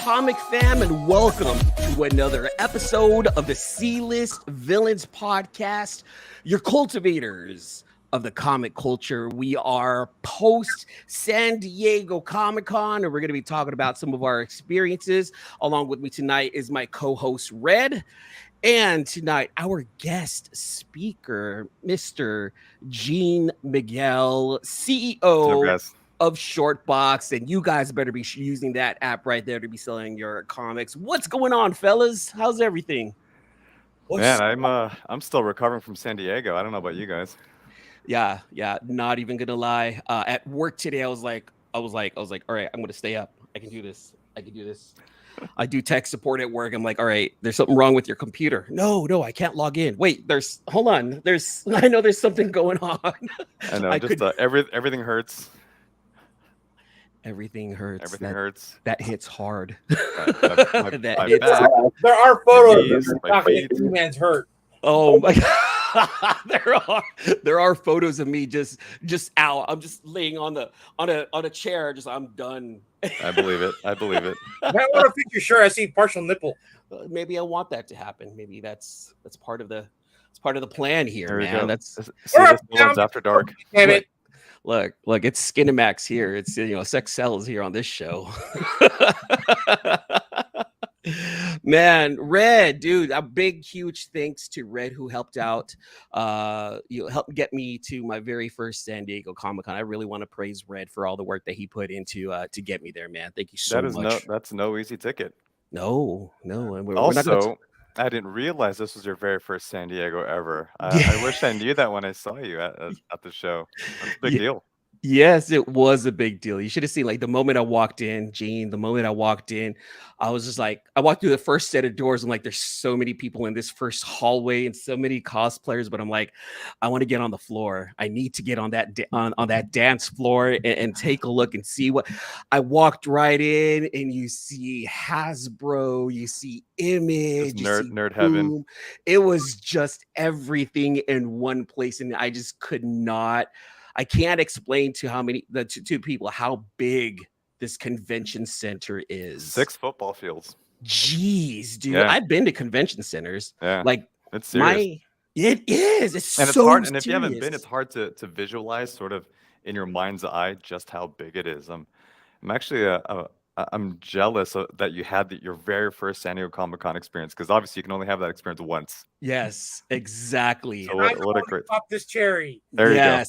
comic fam, and welcome to another episode of the C-List Villains Podcast, your cultivators of the comic culture. We are post San Diego Comic-Con, and we're going to be talking about some of our experiences. Along with me tonight is my co-host, Red. And tonight, our guest speaker, Mr. Gene Miguel, CEO of Shortboxed, and you guys better be using that app right there to be selling your comics. What's going on, fellas? How's everything? Man, I'm still recovering from San Diego. I don't know about you guys. Yeah, not even gonna lie. At work today, I was like, all right, I'm gonna stay up. I can do this. I do tech support at work. I'm like, all right, there's something wrong with your computer. No, I can't log in. Wait, hold on. I know there's something going on. I know, everything hurts. Everything hurts. Everything hurts. That hits hard. There are photos of talking to man's hurt. Oh my God. There are photos of me just out. I'm just laying on a chair. I'm done. I believe it. I want to fix your shirt. I see partial nipple. Maybe I want that to happen. Maybe that's part of the plan here, there man. That's Villains After Dark. Damn it. Look, it's Skinemax here. It's sex sells here on this show. Man, Red, dude, a big, huge thanks to Red who helped out. Helped get me to my very first San Diego Comic-Con. I really want to praise Red for all the work that he put into to get me there, man. Thank you so much. That's no easy ticket. No. I didn't realize this was your very first San Diego ever. I wish I knew that when I saw you at the show. That's a big deal. Yes, it was a big deal. You should have seen, the moment I walked in, Gene, I was just like, I walked through the first set of doors. I'm like, there's so many people in this first hallway and so many cosplayers, but I'm like, I want to get on the floor. I need to get on that on that dance floor and take a look and see what. I walked right in, and you see Hasbro, you see Image, nerd heaven. It was just everything in one place, and I can't explain to people how big this convention center is. 6 football fields. Jeez, dude. Yeah. I've been to convention centers. Yeah. It's serious. It is. It's hard. Serious. And if you haven't been, it's hard to visualize sort of in your mind's eye just how big it is. I'm actually I'm jealous that you had your very first San Diego Comic-Con experience, because obviously you can only have that experience once. Yes, exactly. So what a great pop this cherry. There you go.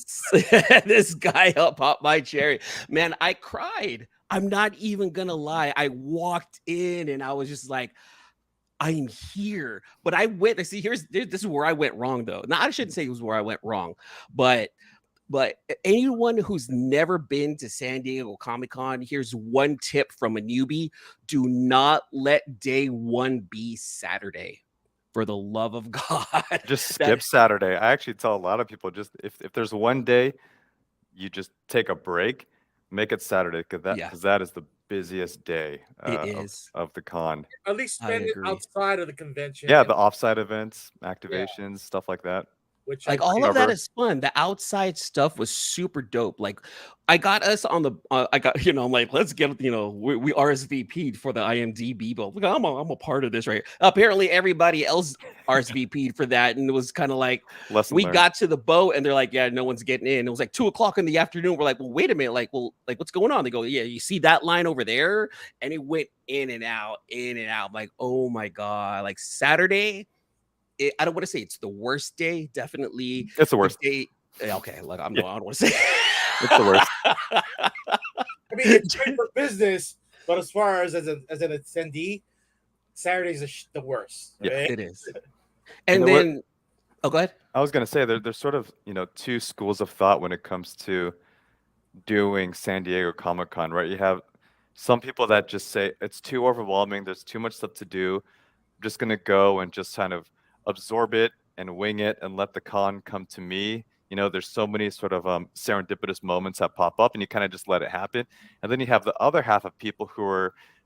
This guy helped pop my cherry. Man, I cried. I'm not even gonna lie. I walked in and I was just like, I'm here. But I went. See, this is where I went wrong, though. Now, I shouldn't say it was where I went wrong, but anyone who's never been to San Diego Comic-Con, here's one tip from a newbie: do not let day one be Saturday. For the love of God, just skip Saturday. I actually tell a lot of people, just if there's one day you just take a break, make it Saturday, because that is the busiest day of the con. At least spend it outside of the convention. Yeah, the offsite events, activations, stuff like that. Which all of that is fun. The outside stuff was super dope. I got us on the I'm like, let's get we RSVP'd for the IMDb, but look, I'm a part of this, right? Apparently everybody else RSVP'd for that, and it was kind of like we got to the boat and they're like, yeah, no one's getting in. It was like 2:00 in the afternoon. We're like, well, wait a minute, what's going on? They go, yeah, you see that line over there? And it went in and out. I'm like, oh my God, Saturday. I don't want to say it's the worst day. Definitely, it's the worst day. Okay, I don't want to say it's the worst. I mean, it's great for business, but as far as an attendee, Saturday's the worst. Right? Yeah, it is. And then, go ahead. I was gonna say there's sort of two schools of thought when it comes to doing San Diego Comic-Con, right? You have some people that just say it's too overwhelming. There's too much stuff to do. I'm just gonna go and just kind of absorb it and wing it and let the con come to me. There's so many sort of serendipitous moments that pop up, and you kind of just let it happen. And then you have the other half of people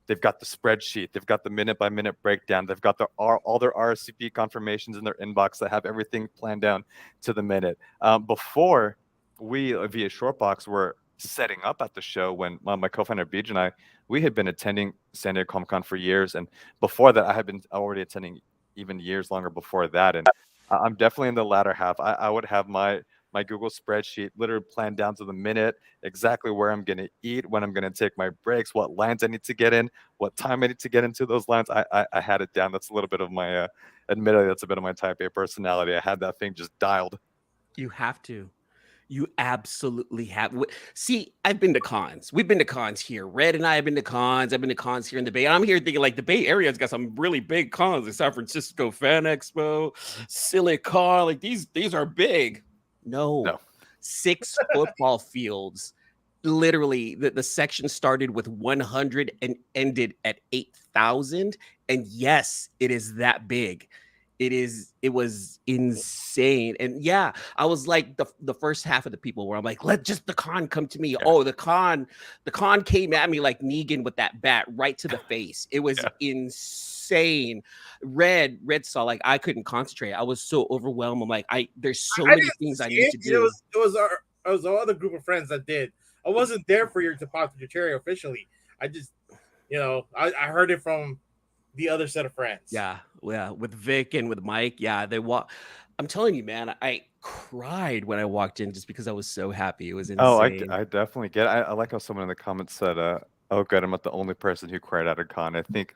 they've got the spreadsheet, they've got the minute-by-minute breakdown, they've got all their RSVP confirmations in their inbox that have everything planned down to the minute. Before we, via Shortbox, were setting up at the show when my co-founder Beej and I, we had been attending San Diego Comic Con for years, and before that, I had been already attending even years longer before that. And I'm definitely in the latter half. I would have my Google spreadsheet literally planned down to the minute, exactly where I'm gonna eat, when I'm gonna take my breaks, what lines I need to get in, what time I need to get into those lines. I had it down. That's a little bit of my admittedly, that's a bit of my type A personality. I had that thing just dialed. You have to. You absolutely have. See, I've been to cons. We've been to cons here. Red and I have been to cons. I've been to cons here in the Bay. I'm here thinking like the Bay Area's got some really big cons, like San Francisco Fan Expo, Silicon. Like these are big. No, No. 6 football fields. Literally, the section started with 100 and ended at 8,000. And yes, it is that big. It was insane. And yeah, I was like the first half of the people where I'm like, let just the con come to me. Yeah. Oh, the con came at me like Negan with that bat right to the face. It was insane. Red saw like I couldn't concentrate. I was so overwhelmed. I'm like, there's so many things I need to do. It was our other group of friends that did. I wasn't there for your depository officially. I just, I heard it from the other set of friends. Yeah, with Vic and with Mike. Yeah, I'm telling you, man, I cried when I walked in just because I was so happy. It was insane. I definitely get it. I like how someone in the comments said, "Oh, good, I'm not the only person who cried at a con." I think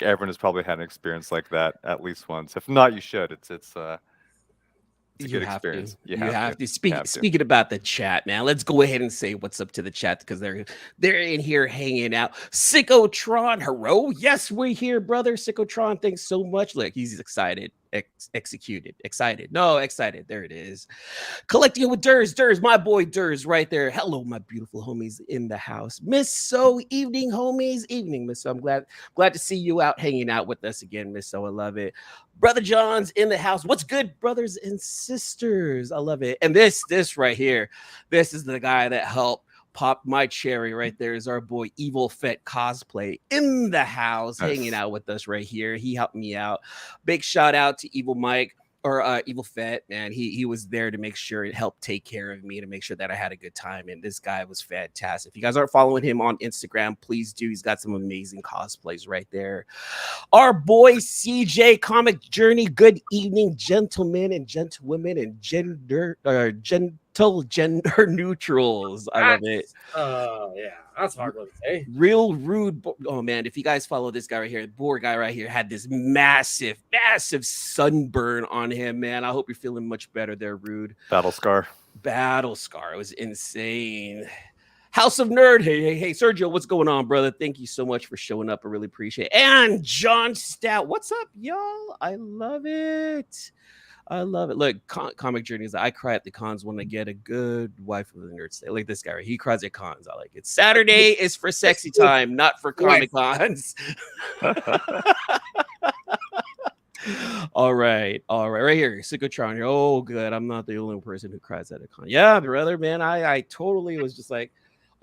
everyone has probably had an experience like that at least once. If not, you should. It's a good experience. You have to. Speaking about the chat, man, let's go ahead and say what's up to the chat because they're in here hanging out. Sycotron, hello. Yes, we're here, brother. Sycotron, thanks so much. Look, he's excited. Excited. No, excited. There it is. Collecting it with Durs, my boy Durs right there. Hello, my beautiful homies in the house. Miss So, evening, homies. Evening, Miss So. I'm glad to see you out hanging out with us again, Miss So. I love it. Brother John's in the house. What's good, brothers and sisters? I love it. And this right here, this is the guy that helped pop my cherry right there. Is our boy Evil Fett Cosplay in the house, hanging out with us right here. He helped me out. Big shout out to Evil Mike or Evil Fett, man. He was there to make sure it helped take care of me, to make sure that I had a good time. And this guy was fantastic. If you guys aren't following him on Instagram, please do. He's got some amazing cosplays right there. Our boy CJ Comic Journey. Good evening, gentlemen and gentlewomen and gender neutrals. I love it. Yeah, that's hard to say. Real rude. Oh man, if you guys follow this guy right here, the boar guy right here had this massive sunburn on him, man. I hope you're feeling much better there, Rude. Battle scar. It was insane. House of Nerd. Hey, Sergio, what's going on, brother? Thank you so much for showing up. I really appreciate it. And John Stout, what's up, y'all? I love it. Look, Comic Journeys. I cry at the cons when I get a good wife of the nerd stay. Like this guy, right? He cries at cons. I like it. Saturday is for sexy time, not for Comic Cons. All right, right here, Sycotron. Oh, good. I'm not the only person who cries at a con. Yeah, brother, man. I totally was just like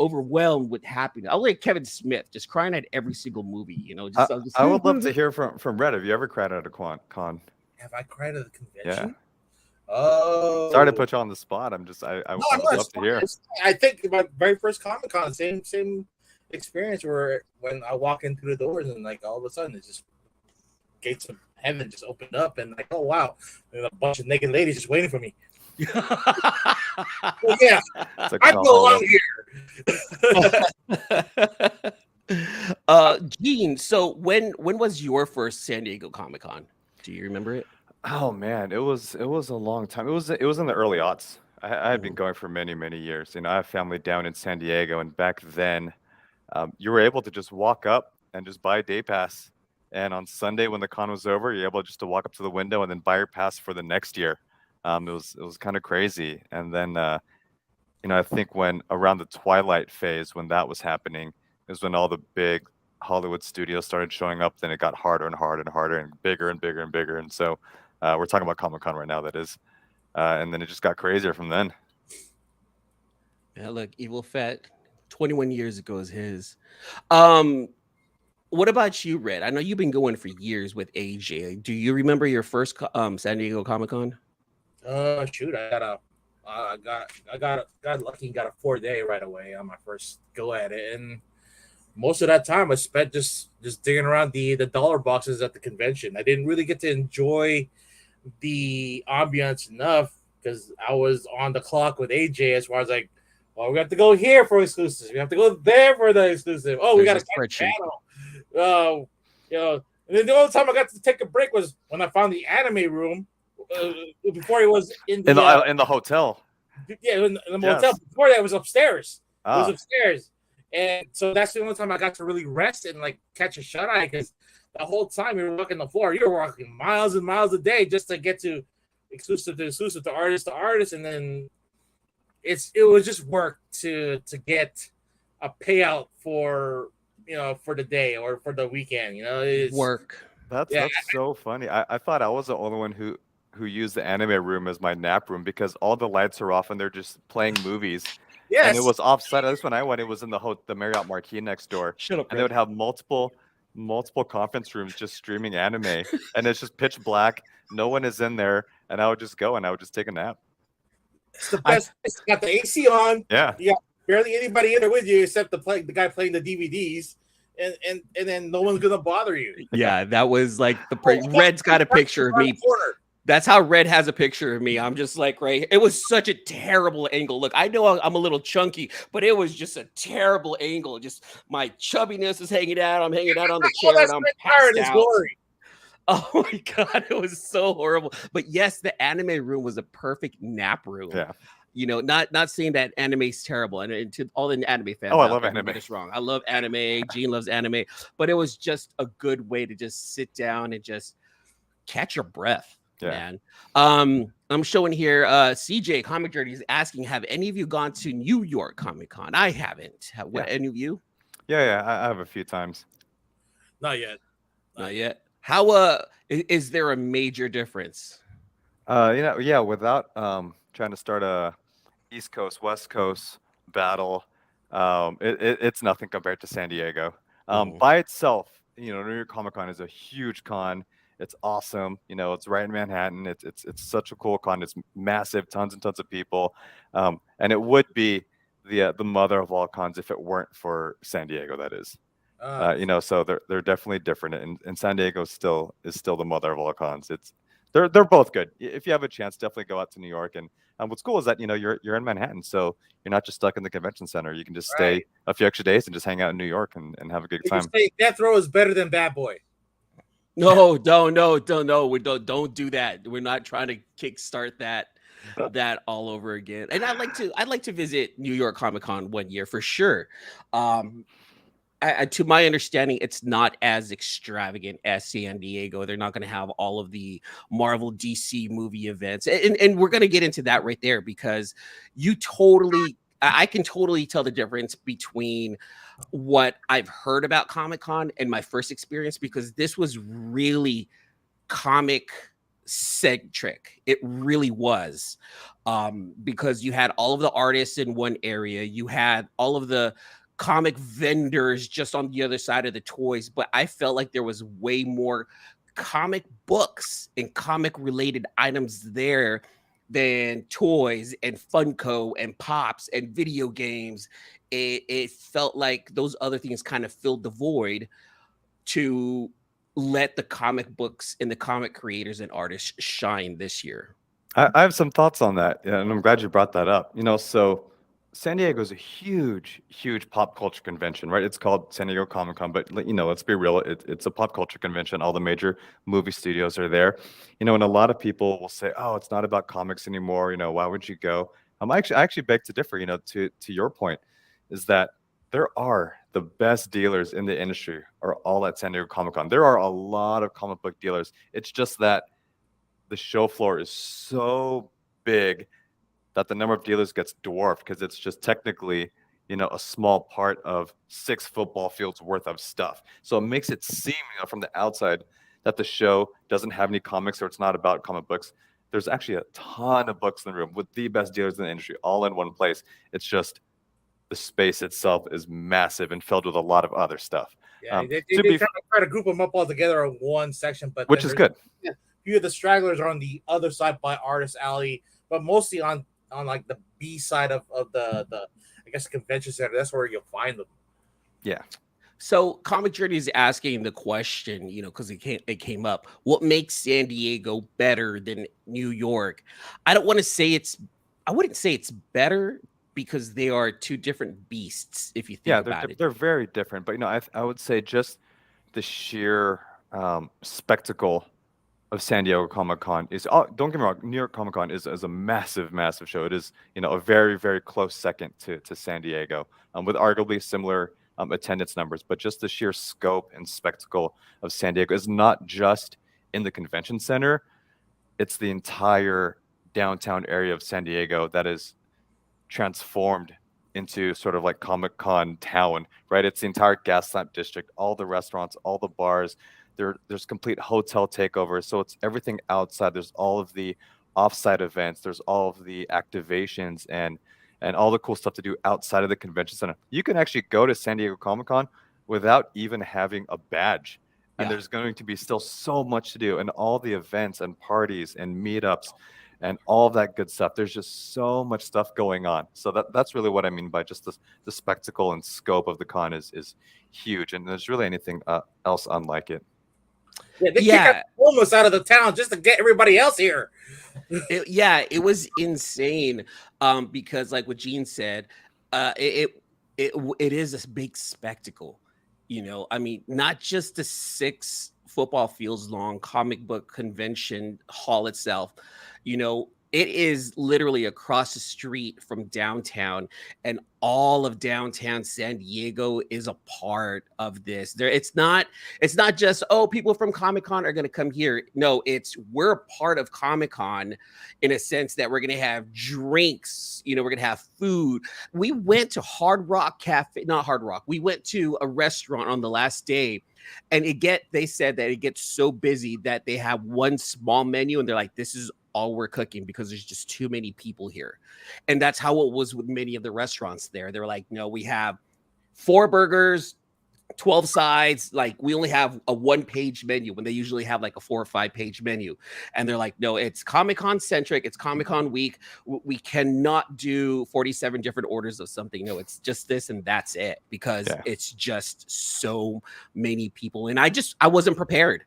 overwhelmed with happiness. I was like Kevin Smith, just crying at every single movie. I would love to hear from Red. Have you ever cried at a con? Have I cried at a convention? Yeah. Oh, sorry to put you on the spot. I would love to hear. I think my very first Comic Con, same experience where when I walk in through the doors and like all of a sudden it's just gates of heaven just opened up and like, oh wow, there's a bunch of naked ladies just waiting for me. Well, yeah, I belong here. Gene, so when was your first San Diego Comic Con? Do you remember it? Oh man, it was a long time. It was in the early aughts. I had been going for many years. I have family down in San Diego, and back then, you were able to just walk up and just buy a day pass. And on Sunday, when the con was over, you're able just to walk up to the window and then buy your pass for the next year. It was kind of crazy. And then, I think when around the Twilight phase, when that was happening, is when all the big Hollywood studios started showing up. Then it got harder and harder and harder and bigger and bigger and bigger. And so we're talking about Comic-Con right now, that is. And then it just got crazier from then. Yeah, look, Evil Fett, 21 years ago is his. What about you, Red? I know you've been going for years with AJ. Do you remember your first San Diego Comic-Con? Shoot, I got got lucky and got a 4-day right away on my first go at it, and most of that time I spent just digging around the dollar boxes at the convention. I didn't really get to enjoy the ambiance enough because I was on the clock with AJ as far as like, well, we have to go here for exclusives. We have to go there for the exclusive. Oh, we There's got a to catch spreadsheet. panel. You know, and then the only time I got to take a break was when I found the anime room before it was in the hotel. Yeah, in the Yes. motel. Before that, it was upstairs. It was Ah. upstairs, and so that's the only time I got to really rest and like catch a shut eye because the whole time you were walking the floor, you were walking miles and miles a day just to get to exclusive to artist to artist, and then it was just work to get a payout for for the day or for the weekend. It's Work. That's so funny. I thought I was the only one who used the anime room as my nap room because all the lights are off and they're just playing movies. Yes, And it was offsite. At least when I went, it was in the Marriott Marquis next door, Shut up, and they Red. would have multiple conference rooms just streaming anime, and it's just pitch black. No one is in there, and I would just go and I would just take a nap. it's the best. It's got the AC on. Yeah. You got barely anybody in there with you except the guy playing the DVDs, and then no one's gonna bother you. Yeah, that was like Red's got a picture of me. Corner. That's how Red has a picture of me. I'm just like, right. It was such a terrible angle. Look, I know I'm a little chunky, but it was just a terrible angle. Just my chubbiness is hanging out. I'm hanging out on the chair and I'm passed out. Glory. Oh my God, it was so horrible. But yes, the anime room was a perfect nap room. Yeah. Not saying that anime is terrible, and to all the anime fans. Oh, I out love there, don't anime. get us wrong. I love anime. Gene loves anime, but it was just a good way to just sit down and just catch your breath. Yeah. Man. I'm showing here. CJ Comic Journey is asking, have any of you gone to New York Comic Con? I haven't. Any of you? Yeah. I have a few times. Not yet. Not yet. How is there a major difference? Without trying to start a East Coast, West Coast battle, it's nothing compared to San Diego. By itself, New York Comic Con is a huge con. It's awesome. It's right in Manhattan. It's such a cool con. It's massive, tons and tons of people, and it would be the mother of all cons if it weren't for San Diego. That is, so they're definitely different, and San Diego is still the mother of all cons. They're both good. If you have a chance, definitely go out to New York. And what's cool is that you're in Manhattan, so you're not just stuck in the convention center. You can just stay a few extra days and just hang out in New York and have a good time. Death Row is better than Bad Boy. No, don't do that. We're not trying to kickstart that all over again. And I'd like to visit New York Comic Con one year for sure. To my understanding, it's not as extravagant as San Diego. They're not going to have all of the Marvel DC movie events. And we're going to get into that right there because I can totally tell the difference between what I've heard about Comic-Con and my first experience, because this was really comic centric. It really was, because you had all of the artists in one area. You had all of the comic vendors just on the other side of the toys, but I felt like there was way more comic books and comic related items there than toys and Funko and Pops and video games. It felt like those other things kind of filled the void to let the comic books and the comic creators and artists shine this year. I have some thoughts on that, and I'm glad you brought that up. So San Diego is a huge pop culture convention, right? It's called San Diego Comic Con, but let's be real, it's a pop culture convention. All the major movie studios are there, and a lot of people will say, "Oh, it's not about comics anymore." Why would you go? I actually beg to differ. To your point, is that there are the best dealers in the industry are all at San Diego Comic Con. There are a lot of comic book dealers. It's just that the show floor is so big that the number of dealers gets dwarfed because it's just technically, a small part of 6 football fields worth of stuff. So it makes it seem, from the outside that the show doesn't have any comics or it's not about comic books. There's actually a ton of books in the room with the best dealers in the industry, all in one place. It's just the space itself is massive and filled with a lot of other stuff. Yeah, they try to group them up all together in one section, but which is good. A few of the stragglers are on the other side by Artist Alley, but mostly on on like the B side of the I guess convention center. That's where you'll find them. Yeah. So Comic Journey is asking the question, because it came up. What makes San Diego better than New York? I wouldn't say it's better because they are two different beasts, if you think Yeah, about it. they're very different, but I would say just the sheer spectacle of San Diego Comic Con is. Oh, don't get me wrong, New York Comic Con is a massive, massive show. It is a very, very close second to San Diego, with arguably similar attendance numbers. But just the sheer scope and spectacle of San Diego is not just in the convention center; it's the entire downtown area of San Diego that is transformed into sort of like Comic Con town, right? It's the entire Gaslamp district, all the restaurants, all the bars. There's complete hotel takeover. So it's everything outside. There's all of the offsite events. There's all of the activations and all the cool stuff to do outside of the convention center. You can actually go to San Diego Comic Con without even having a badge. And Yeah. there's going to be still so much to do, and all the events and parties and meetups and all that good stuff. There's just so much stuff going on. So that's really what I mean by just the spectacle and scope of the con is huge. And there's really anything else unlike it. Yeah, they kicked almost out of the town just to get everybody else here. It was insane. Because like what Gene said, it is a big spectacle. I mean, not just the 6 football fields long comic book convention hall itself. It is literally across the street from downtown, and all of downtown San Diego is a part of this. It's not just, oh, people from Comic-Con are going to come here. No, we're a part of Comic-Con in a sense that we're going to have drinks, we're going to have food. We went to Hard Rock Cafe, not Hard Rock. We went to a restaurant on the last day, and they said that it gets so busy that they have one small menu and they're like, this is all we're cooking because there's just too many people here. And that's how it was with many of the restaurants there. They were like, no, we have 4 burgers, 12 sides. Like, we only have a 1-page menu when they usually have like a 4 or 5-page menu. And they're like, no, it's Comic-Con centric. It's Comic-Con week. We cannot do 47 different orders of something. No, it's just this and that's it, because it's just so many people. And I wasn't prepared.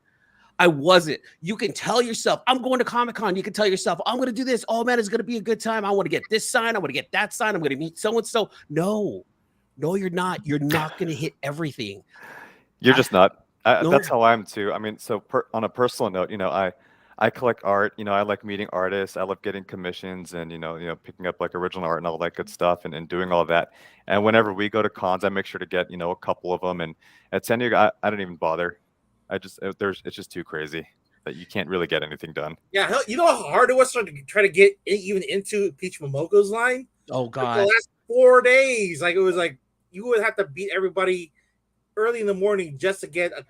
I wasn't. You can tell yourself, I'm going to Comic-Con. You can tell yourself, I'm going to do this. Oh, man, it's going to be a good time. I want to get this sign. I want to get that sign. I'm going to meet so-and-so. No, you're not. You're not going to hit everything. You're just not. No. That's how I'm too. I mean, so on a personal note, I collect art. I like meeting artists. I love getting commissions and, picking up like original art and all that good stuff and doing all that. And whenever we go to cons, I make sure to get, a couple of them. And at San Diego, I don't even bother. It's just too crazy that you can't really get anything done. Yeah, you know how hard it was to try to get even into Peach Momoko's line? Oh, God. Like the last 4 days. Like, it was like you would have to beat everybody early in the morning just to get a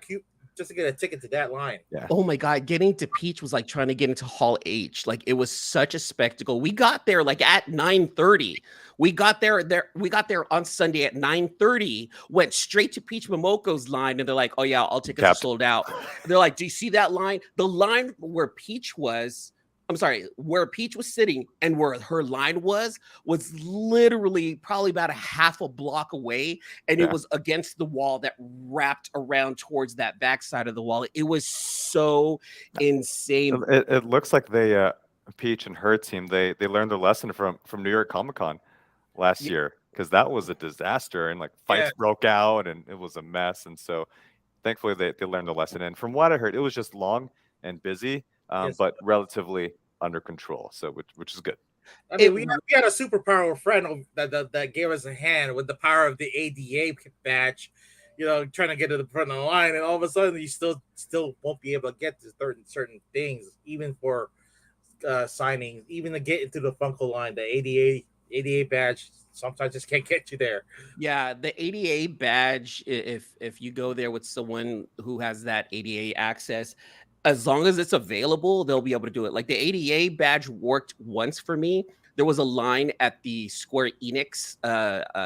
ticket to that line. Yeah. Oh my God. Getting to Peach was like trying to get into Hall H. Like, it was such a spectacle. We got there like at 9:30. We got there on Sunday at 9:30, went straight to Peach Momoko's line, and they're like, oh yeah, all tickets are sold out. They're like, do you see that line? The line where Peach was sitting and where her line was literally probably about a half a block away. And it was against the wall that wrapped around towards that backside of the wall. It was so insane. It looks like Peach and her team, they learned their lesson from New York Comic Con last year, because that was a disaster and like fights broke out and it was a mess. And so thankfully they learned the lesson. And from what I heard, it was just long and busy. But relatively under control, so which is good. I mean, we had a superpower friend that gave us a hand with the power of the ADA badge, trying to get to the front of the line, and all of a sudden you still won't be able to get to certain things, even for signings, even to get into the Funko line. The ADA badge sometimes just can't get you there. Yeah, the ADA badge, if you go there with someone who has that ADA access, as long as it's available, they'll be able to do it. Like, the ADA badge worked once for me. There was a line at the Square Enix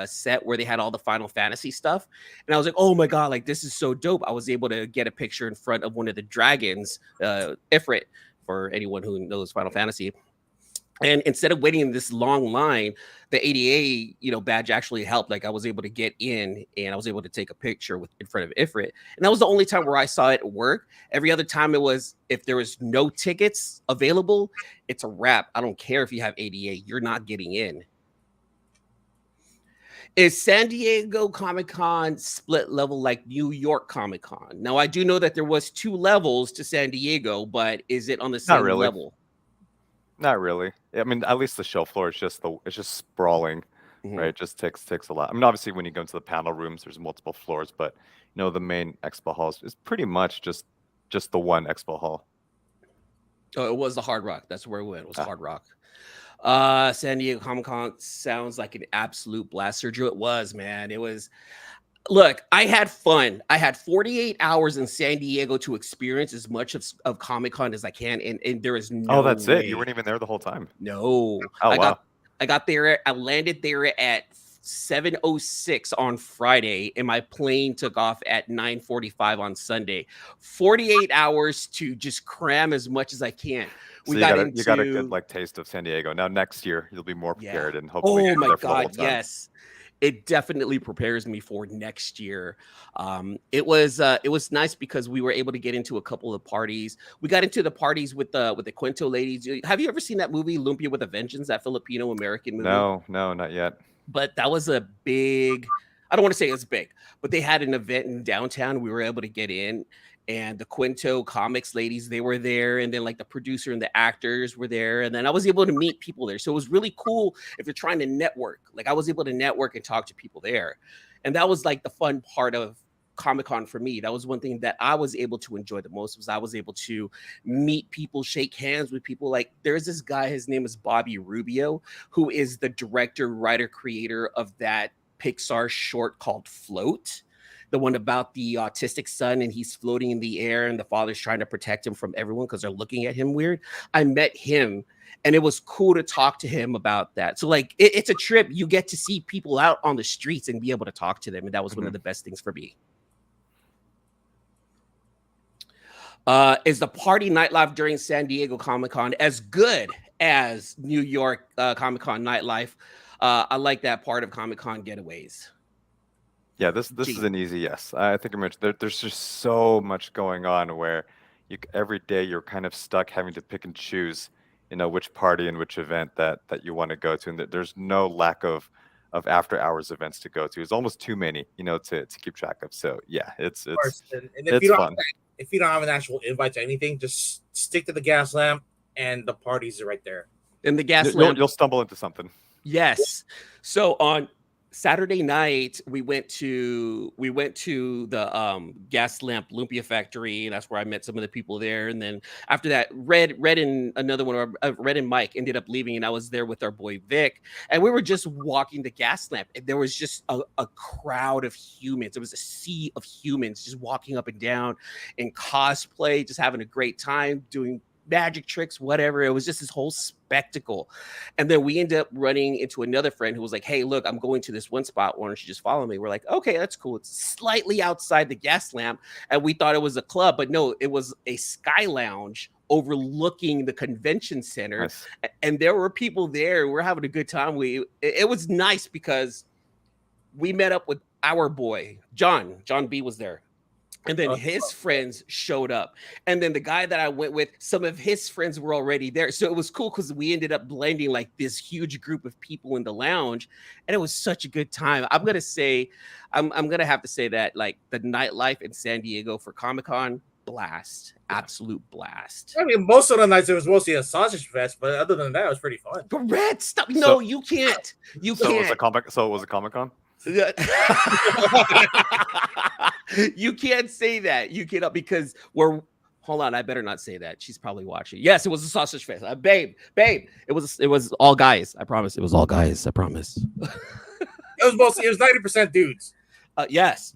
set where they had all the Final Fantasy stuff. And I was like, oh my God, like, this is so dope. I was able to get a picture in front of one of the dragons, Ifrit, for anyone who knows Final Fantasy. And instead of waiting in this long line, the ADA, badge actually helped. Like I was able to get in and I was able to take a picture in front of Ifrit. And that was the only time where I saw it work. Every other time it was, if there was no tickets available, it's a wrap. I don't care if you have ADA, you're not getting in. Is San Diego Comic-Con split level like New York Comic-Con? Now I do know that there was 2 levels to San Diego, but is it on the Not same really. level? Not really. I mean, at least the show floor is just sprawling, Mhm. right? It just takes a lot. I mean, obviously, when you go into the panel rooms, there's multiple floors, but the main expo hall is pretty much just the one expo hall. Oh, it was the Hard Rock. That's where we went. It was Ah. Hard Rock. San Diego Comic-Con sounds like an absolute blast. Sergio, it was, man. It was. Look, I had fun. I had 48 hours in San Diego to experience as much of Comic-Con as I can, and there is no Oh, that's way. it. You weren't even there the whole time. No. Oh, wow. I got there. I landed there at 7:06 on Friday, and my plane took off at 9:45 on Sunday. 48 hours to just cram as much as I can. So you got a good taste of San Diego. Now next year you'll be more prepared and hopefully Oh you're my there for the whole God, time. yes. It definitely prepares me for next year. It was nice because we were able to get into a couple of parties. We got into the parties with the Quinto ladies. Have you ever seen that movie Lumpia with a Vengeance, that Filipino American movie? No, not yet. But that was a big, I don't want to say it's big, but they had an event in downtown. We were able to get in, and the Quinto comics ladies, they were there, and then like the producer and the actors were there, and then I was able to meet people there. So it was really cool if you're trying to network. Like I was able to network and talk to people there, and that was like the fun part of Comic-Con for me. That was one thing that I was able to enjoy the most, was I was able to meet people, shake hands with people. Like there's this guy, his name is Bobby Rubio, who is the director, writer, creator of that Pixar short called Float, the one about the autistic son, and he's floating in the air and the father's trying to protect him from everyone because they're looking at him weird. I met him and it was cool to talk to him about that. So like it's a trip. You get to see people out on the streets and be able to talk to them, and that was one of the best things for me. Is the party nightlife during San Diego Comic-Con as good as New York Comic-Con nightlife? I like that part of Comic-Con getaways. Yeah, this is an easy yes. I think there's just so much going on where every day you're kind of stuck having to pick and choose, which party and which event that you want to go to, and there's no lack of after hours events to go to. It's almost too many, to keep track of. So yeah, it's And it's fun. If you don't have an actual invite to anything, just stick to the gas lamp, and the parties are right there. And the gas lamp, you'll stumble into something. Yes. So on Saturday night, we went to the gas lamp Lumpia factory, and that's where I met some of the people there. And then after that, Red and another one, Red and Mike ended up leaving, and I was there with our boy Vic, and we were just walking the gas lamp, and there was just a crowd of humans. It was a sea of humans just walking up and down in cosplay, just having a great time doing magic tricks, whatever. It was just this whole spectacle. And then we ended up running into another friend who was like, hey, look, I'm going to this one spot. Why don't you just follow me? We're like, okay, that's cool. It's slightly outside the gas lamp. And we thought it was a club, but no, it was a sky lounge overlooking the convention center. Nice. And there were people there. We're having a good time. It was nice because we met up with our boy, John B was there. And then his friends showed up. And then the guy that I went with, some of his friends were already there. So it was cool because we ended up blending like this huge group of people in the lounge. And it was such a good time. I'm going to say, I'm going to have to say that like the nightlife in San Diego for Comic-Con, blast. Absolute blast. I mean, most of the nights it was mostly a sausage fest, but other than that, it was pretty fun. Red stuff. No, you can't. You can't. So it was a Comic-Con? You can't say that. You cannot, because hold on, I better not say that. She's probably watching. Yes, it was a sausage fest. Babe, it was all guys. I promise. It was all guys. I promise. It was 90% dudes. Yes.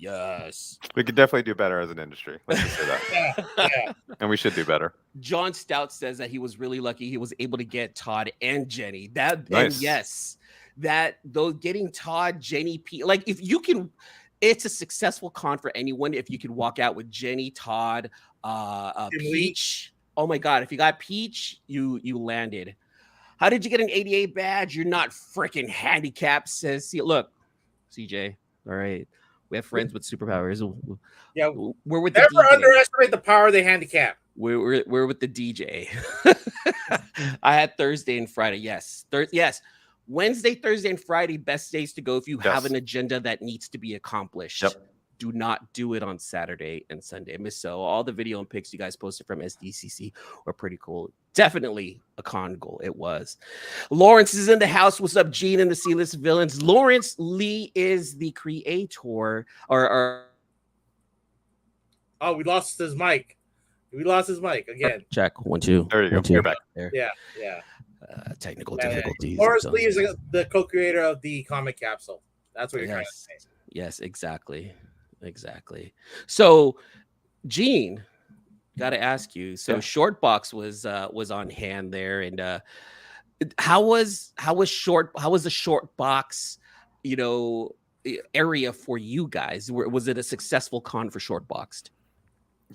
We could definitely do better as an industry. Let's just say that. Yeah. And we should do better. John Stout says that he was really lucky he was able to get Todd and Jenny. Nice. And yes, getting Todd, Jenny, like if you can. It's a successful con for anyone if you can walk out with Jenny, Todd, Peach. Oh my God, if you got Peach, you landed. How did you get an 88 badge? You're not freaking handicapped, says look, CJ. All right. We have friends with superpowers. Yeah, We're with the never DJ. underestimate the power of the handicap. We're with the DJ. I had Thursday and Friday. Yes. Yes. Wednesday, Thursday, and Friday, best days to go if you have an agenda that needs to be accomplished. Yep. Do not do it on Saturday and Sunday. Miss So all the video and pics you guys posted from SDCC were pretty cool. Definitely a con goal. It was. Lawrence is in the house. What's up, Gene and the C-list villains? Lawrence Lee is the creator Oh, we lost his mic. We lost his mic again. Check 1 2. There you go. You're back. There. Yeah. Technical difficulties. Lawrence Lee is the co-creator of the comic capsule. That's what you're trying to say. Yes, exactly. So, Gene, got to ask you. So, Shortbox was on hand there, and how was the Shortbox, area for you guys? Was it a successful con for Shortboxed?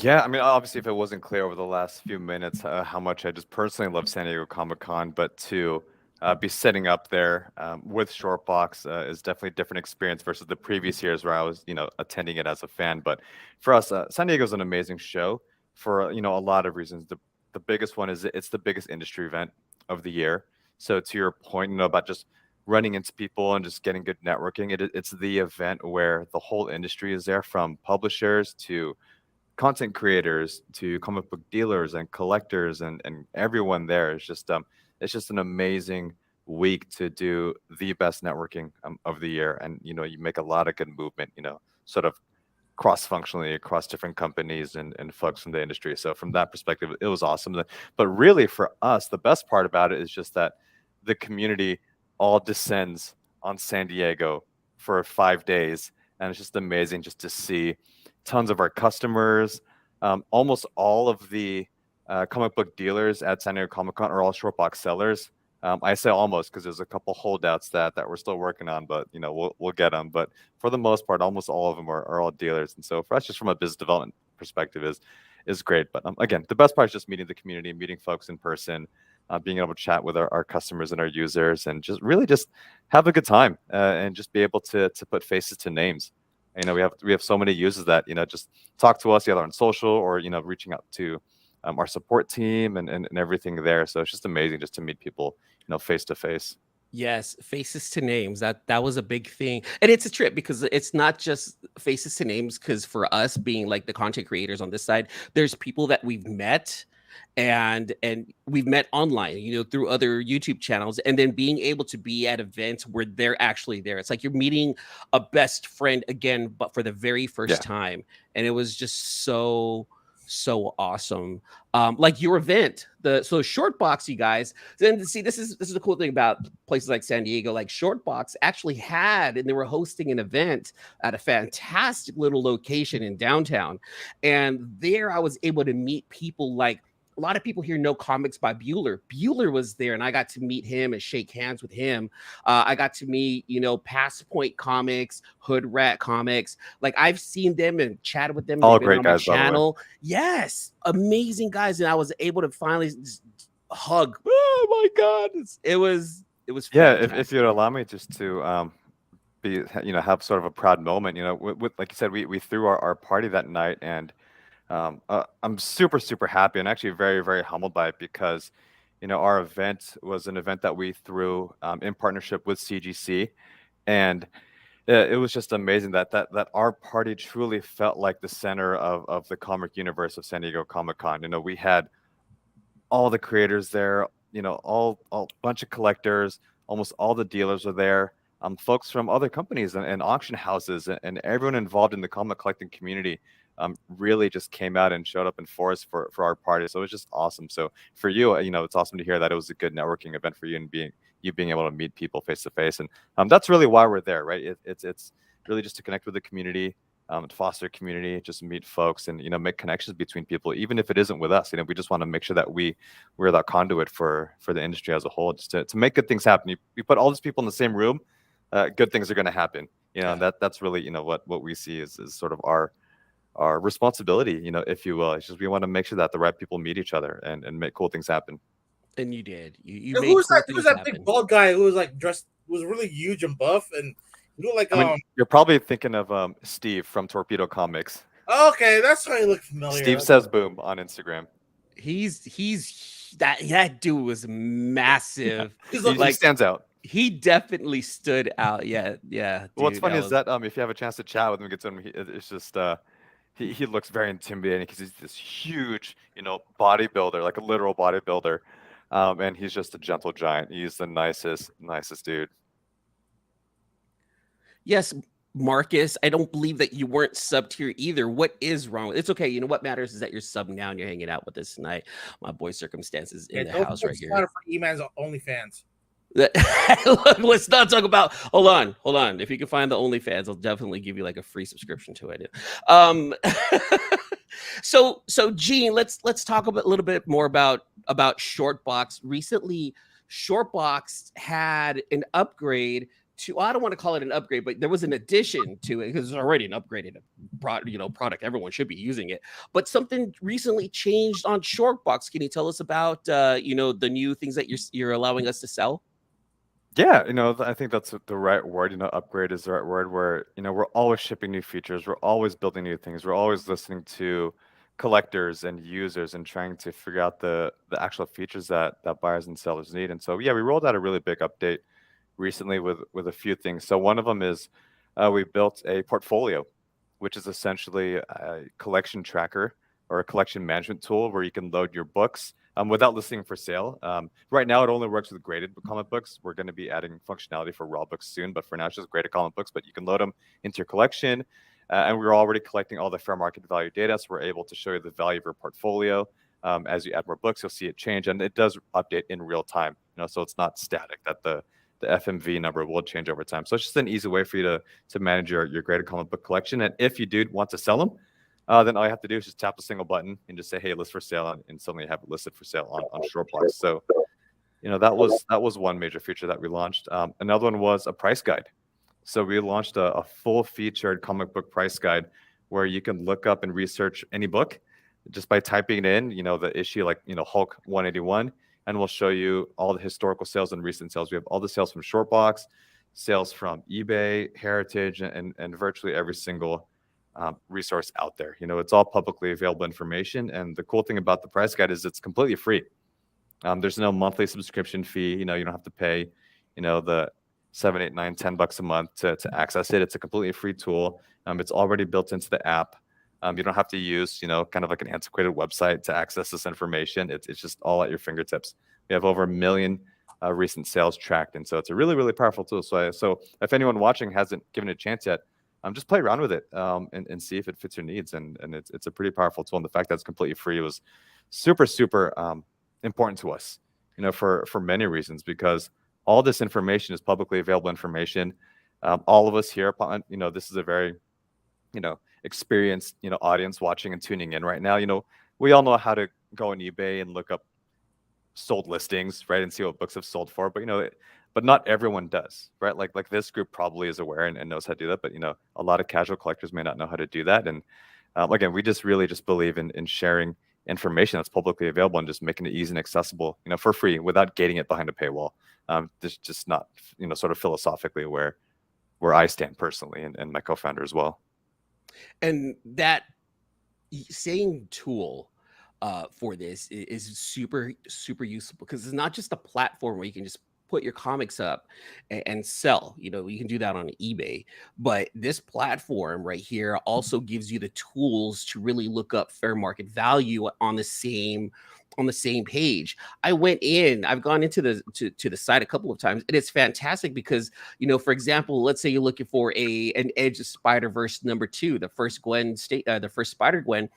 Yeah, I mean, obviously, if it wasn't clear over the last few minutes how much I just personally love San Diego Comic-Con, but to be setting up there with Shortbox is definitely a different experience versus the previous years where I was, attending it as a fan. But for us, San Diego is an amazing show for, a lot of reasons. The biggest one is it's the biggest industry event of the year. So to your point, about just running into people and just getting good networking, it's the event where the whole industry is there, from publishers to content creators to comic book dealers and collectors, and everyone there is just it's just an amazing week to do the best networking of the year. And you make a lot of good movement, sort of cross-functionally across different companies and folks from the industry. So from that perspective, it was awesome. But really for us, the best part about it is just that the community all descends on San Diego for 5 days, and it's just amazing just to see tons of our customers. Almost all of the comic book dealers at San Diego Comic-Con are all Shortbox sellers. I say almost because there's a couple holdouts that we're still working on, but we'll get them. But for the most part, almost all of them are all dealers. And so for us, just from a business development perspective, is great. But again, the best part is just meeting the community, meeting folks in person, being able to chat with our customers and our users, and just really just have a good time and just be able to put faces to names. We have so many users that just talk to us either on social or reaching out to our support team and everything there. So it's just amazing just to meet people face to face. Yes, faces to names. That was a big thing. And it's a trip because it's not just faces to names, because for us being like the content creators on this side, there's people that we've met and we've met online, through other YouTube channels, and then being able to be at events where they're actually there. It's like you're meeting a best friend again, but for the very first time. And it was just so awesome. Like your event, so Shortbox, you guys. Then see, this is the cool thing about places like San Diego. Like Shortbox actually had, and they were hosting an event at a fantastic little location in downtown. And there I was able to meet people like, a lot of people here know comics by Bueller. Bueller was there, and I got to meet him and shake hands with him. I got to meet, Pass Point Comics, Hood Rat Comics. Like, I've seen them and chatted with them. All They've great been on guys, my by the way. channel. Yes, amazing guys, and I was able to finally just hug. Oh my God, it was. Yeah, if you'd allow me just to be, have sort of a proud moment. With like you said, we threw our party that night, and I'm super, super happy and actually very, very humbled by it, because, our event was an event that we threw in partnership with CGC, and it was just amazing that our party truly felt like the center of the comic universe of San Diego Comic-Con. We had all the creators there, all bunch of collectors, almost all the dealers were there, folks from other companies and auction houses, and everyone involved in the comic collecting community really just came out and showed up in force for our party. So it was just awesome. So for you, it's awesome to hear that it was a good networking event for you, and being able to meet people face to face. And that's really why we're there, right? It's really just to connect with the community, to foster community, just meet folks, and make connections between people, even if it isn't with us. We just want to make sure that we're that conduit for the industry as a whole, just to make good things happen. You put all these people in the same room, good things are going to happen. That's really what we see is sort of our responsibility, if you will. It's just we want to make sure that the right people meet each other and make cool things happen. And you did. You And made cool who's things that big happen. bald guy who was like dressed was really huge and buff and he looked like I mean, you're probably thinking of Steve from Torpedo Comics. okay, that's why he looked familiar. Steve says boom on Instagram. He's that dude was massive. He's He Like stands out. he definitely stood out. Yeah. Dude, What's funny that is that if you have a chance to chat with him, get to him, it's just he looks very intimidating because he's this huge, bodybuilder, like a literal bodybuilder, and he's just a gentle giant. He's the nicest dude. Yes, Marcus, I don't believe that you weren't subbed here either. What is wrong? It's okay. You know what matters is that you're subbed now and you're hanging out with us tonight. My boy Circumstances in the house right here. For E-Man's OnlyFans. Look, let's not talk about. Hold on. If you can find the OnlyFans, I'll definitely give you like a free subscription to it. So Gene, let's talk a little bit more about Shortboxed. Recently, Shortboxed had an upgrade to. I don't want to call it an upgrade, but there was an addition to it because it's already an upgraded product. Everyone should be using it. But something recently changed on Shortboxed. Can you tell us about the new things that you're allowing us to sell? Yeah, I think that's the right word. Upgrade is the right word where, we're always shipping new features. We're always building new things. We're always listening to collectors and users and trying to figure out the actual features that buyers and sellers need. And so, yeah, we rolled out a really big update recently with a few things. So one of them is we built a portfolio, which is essentially a collection tracker or a collection management tool where you can load your books without listing for sale. Right now, it only works with graded comic books. We're going to be adding functionality for raw books soon, but for now, it's just graded comic books. But you can load them into your collection, and we're already collecting all the fair market value data, so we're able to show you the value of your portfolio. As you add more books, you'll see it change, and it does update in real time. So it's not static. That the FMV number will change over time. So it's just an easy way for you to manage your graded comic book collection. And if you do want to sell them, then all you have to do is just tap a single button and just say, "Hey, list for sale," and suddenly you have it listed for sale on Shortboxed. So, that was one major feature that we launched. Another one was a price guide. So we launched a full-featured comic book price guide where you can look up and research any book just by typing it in. The issue like Hulk 181, and we'll show you all the historical sales and recent sales. We have all the sales from Shortboxed, sales from eBay, Heritage, and virtually every single resource out there. It's all publicly available information. And the cool thing about the price guide is it's completely free. There's no monthly subscription fee. You don't have to pay, the $7, $8, $9, $10 a month to access it. It's a completely free tool. It's already built into the app. You don't have to use, kind of like an antiquated website to access this information. It's just all at your fingertips. We have over 1 million recent sales tracked. And so it's a really, really powerful tool. So if anyone watching hasn't given it a chance yet, just play around with it and see if it fits your needs. And it's a pretty powerful tool. And the fact that it's completely free was super, super important to us, for many reasons, because all this information is publicly available information. All of us here, this is a very, experienced, audience watching and tuning in right now. We all know how to go on eBay and look up sold listings, right, and see what books have sold for. But but not everyone does, right? Like this group probably is aware and knows how to do that. But a lot of casual collectors may not know how to do that. And again, we just really just believe in sharing information that's publicly available and just making it easy and accessible, for free without gating it behind a paywall. This just not, sort of philosophically where I stand personally and my co-founder as well. And that same tool for this is super, super useful because it's not just a platform where you can just put your comics up and sell. You can do that on eBay, but this platform right here also gives you the tools to really look up fair market value on the same page. I've gone into the site a couple of times, and it's fantastic because, for example, let's say you're looking for an Edge of Spider-Verse #2, the first Spider-Gwen.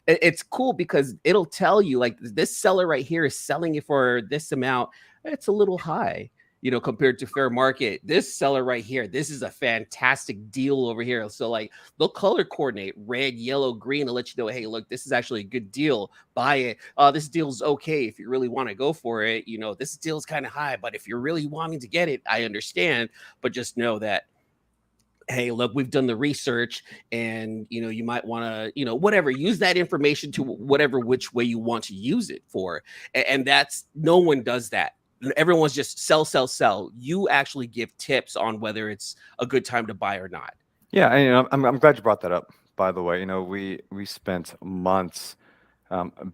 It's cool because it'll tell you like this seller right here is selling it for this amount. It's a little high, compared to fair market. This seller right here, this is a fantastic deal over here. So like they'll color coordinate red, yellow, green to let you know, hey, look, this is actually a good deal. Buy it. This deal's okay if you really want to go for it. This deal's kind of high, but if you're really wanting to get it, I understand. But just know that hey, look, we've done the research, and you might want to, whatever, use that information to whatever which way you want to use it for. And that's, no one does that. Everyone's just sell, sell, sell. You actually give tips on whether it's a good time to buy or not. Yeah, and I'm glad you brought that up. By the way, we spent months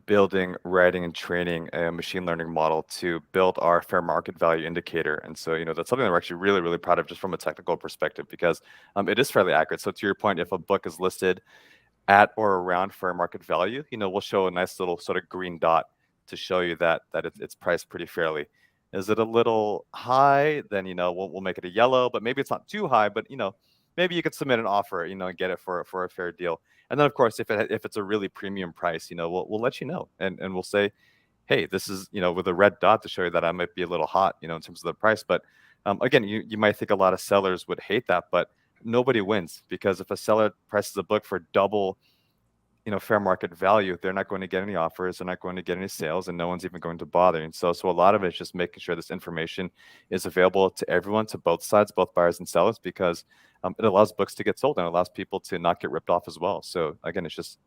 building, writing, and training a machine learning model to build our fair market value indicator. And so, that's something that we're actually really, really proud of just from a technical perspective, because it is fairly accurate. So to your point, if a book is listed at or around fair market value, we'll show a nice little sort of green dot to show you that it's priced pretty fairly. Is it a little high? Then we'll make it a yellow, but maybe it's not too high. But maybe you could submit an offer, and get it for a fair deal. And then of course, if it's a really premium price, we'll let you know, and we'll say, hey, this is with a red dot to show you that I might be a little hot, in terms of the price. But again, you might think a lot of sellers would hate that, but nobody wins, because if a seller prices a book for double fair market value, they're not going to get any offers, they're not going to get any sales, and no one's even going to bother. And so a lot of it is just making sure this information is available to everyone, to both sides, both buyers and sellers, because it allows books to get sold, and it allows people to not get ripped off as well. So again, it's just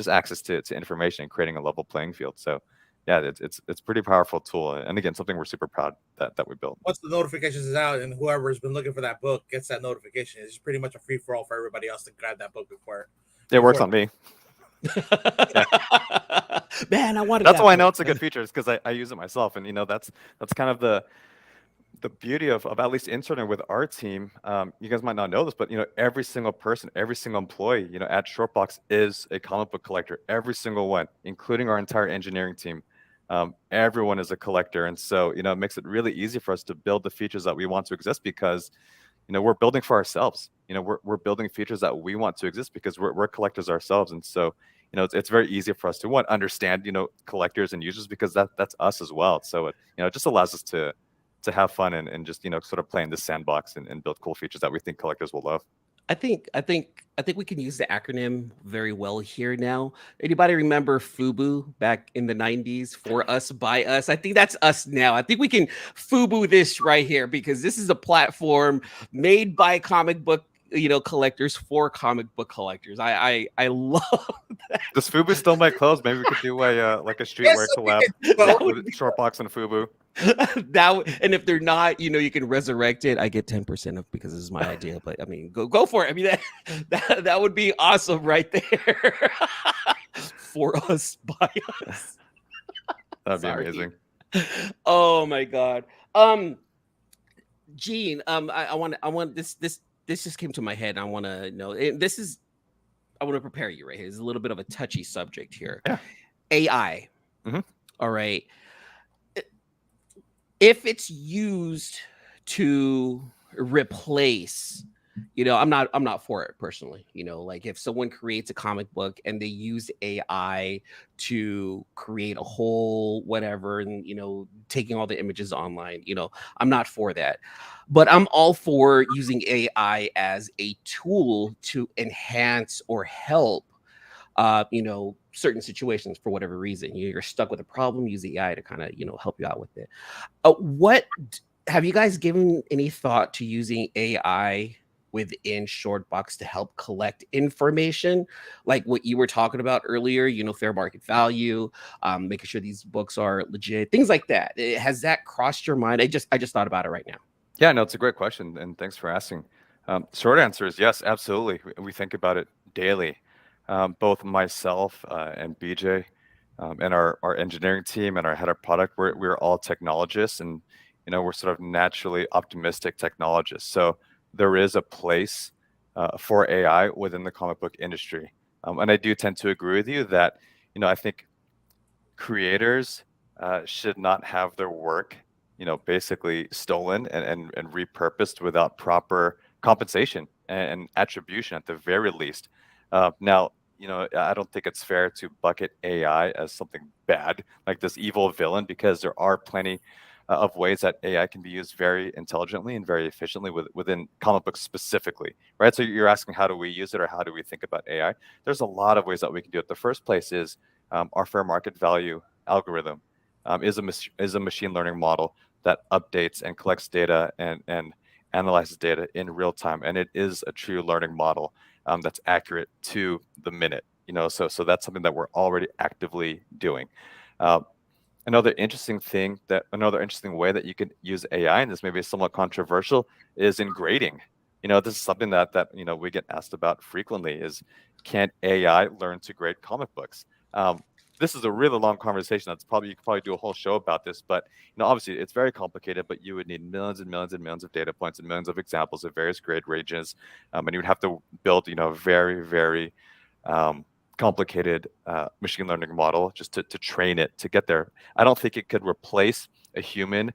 access to information and creating a level playing field. So yeah, it's a pretty powerful tool, and again, something we're super proud that we built. Once the notifications is out and whoever's been looking for that book gets that notification, it's pretty much a free for all for everybody else to grab that book before. It works on me. Yeah. Man, I wanted. That's why I know it's a good feature, is because I use it myself, and that's kind of the beauty of at least interning with our team. You guys might not know this, but every single person, every single employee, at Shortbox is a comic book collector. Every single one, including our entire engineering team. Everyone is a collector, and so it makes it really easy for us to build the features that we want to exist, because we're building for ourselves. We're building features that we want to exist because we're collectors ourselves. And so, it's very easy for us to understand, collectors and users, because that's us as well. So it just allows us to have fun and just, sort of play in this sandbox and build cool features that we think collectors will love. I think we can use the acronym very well here now. Anybody remember FUBU back in the 90s? For us, by us. I think that's us now. I think we can FUBU this right here, because this is a platform made by comic book collectors for comic book collectors. I love that. Does FUBU still make clothes? Maybe we could do a streetwear collab with Shortbox and FUBU. And if they're not, you can resurrect it. I get 10% of, because this is my idea. But I mean, go for it. I mean, that would be awesome right there. For us, by us. That'd be amazing. Oh my God. Gene, I want this just came to my head. I want to know, I want to prepare you right here. It's a little bit of a touchy subject here. Yeah. AI. Mm-hmm. All right. If it's used to replace, I'm not for it personally. Like if someone creates a comic book and they use AI to create a whole whatever, and taking all the images online, I'm not for that. But I'm all for using AI as a tool to enhance or help certain situations for whatever reason. You're stuck with a problem, use the AI to kind of help you out with it. What have you guys given any thought to using AI within Shortbox to help collect information, like what you were talking about earlier, fair market value, making sure these books are legit, things like that? Has that crossed your mind? I just thought about it right now. Yeah, no, it's a great question, and thanks for asking. Short answer is yes, absolutely. We think about it daily. Both myself and BJ and our engineering team and our head of product, we're all technologists, and we're sort of naturally optimistic technologists. So there is a place for AI within the comic book industry, and I do tend to agree with you that I think creators should not have their work basically stolen and repurposed without proper compensation and attribution at the very least. Now, I don't think it's fair to bucket AI as something bad, like this evil villain, because there are plenty of ways that AI can be used very intelligently and very efficiently within comic books specifically, right? So you're asking, how do we use it, or how do we think about AI? There's a lot of ways that we can do it. The first place is our fair market value algorithm is a machine learning model that updates and collects data and analyzes data in real time, and it is a true learning model that's accurate to the minute. So that's something that we're already actively doing. Uh, Another interesting way that you can use AI, and this may be somewhat controversial, is in grading. This is something that we get asked about frequently: is can AI learn to grade comic books? This is a really long conversation. You could probably do a whole show about this, but obviously it's very complicated. But you would need millions and millions and millions of data points and millions of examples of various grade ranges, and you would have to build very, very complicated machine learning model just to train it to get there. I don't think it could replace a human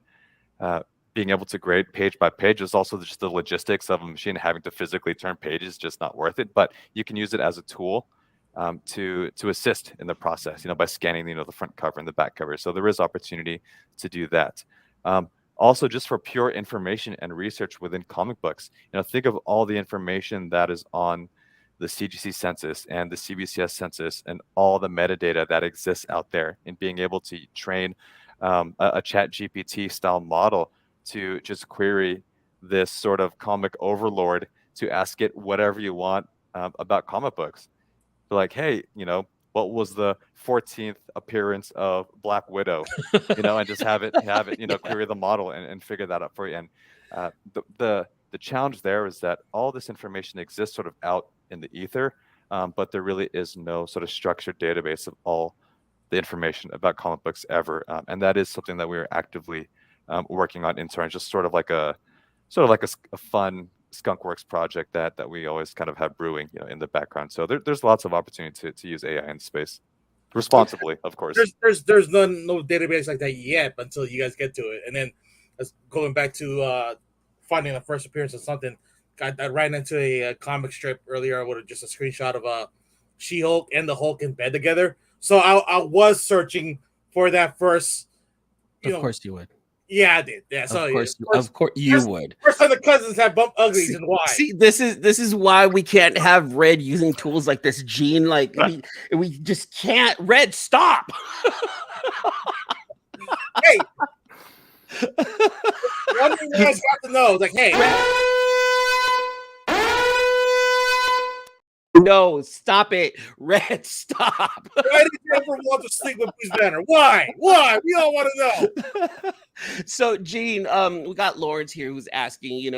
uh, being able to grade page by page. There's also just the logistics of a machine having to physically turn pages, just not worth it. But you can use it as a tool to assist in the process, by scanning the front cover and the back cover. So there is opportunity to do that. Also, just for pure information and research within comic books, think of all the information that is on the CGC census and the CBCS census and all the metadata that exists out there, and being able to train a chat GPT style model to just query this sort of comic overlord to ask it whatever you want about comic books. So like, hey, what was the 14th appearance of Black Widow? And just have it query the model and figure that out for you. And the challenge there is that all this information exists sort of out in the ether, but there really is no sort of structured database of all the information about comic books ever, and that is something that we are actively working on internally, just a fun skunkworks project that we always kind of have brewing in the background. So there's lots of opportunity to use AI in space responsibly, of course. There's no database like that yet until you guys get to it. And then going back to finding the first appearance of something, I ran into a comic strip earlier with just a screenshot of She-Hulk and the Hulk in bed together. So I was searching for that first. Of course you would. Yeah, I did. Yeah, so of course you would. First time the cousins have bump uglies, and why? See, this is why we can't have Red using tools like this, Gene. Like we just can't. Red, stop. Hey, one thing you guys have to know is like, hey. No, stop it. Red, stop. Why did you ever want to sleep with Bruce Banner? Why? Why? We all want to know. So, Gene, we got Lawrence here who's asking,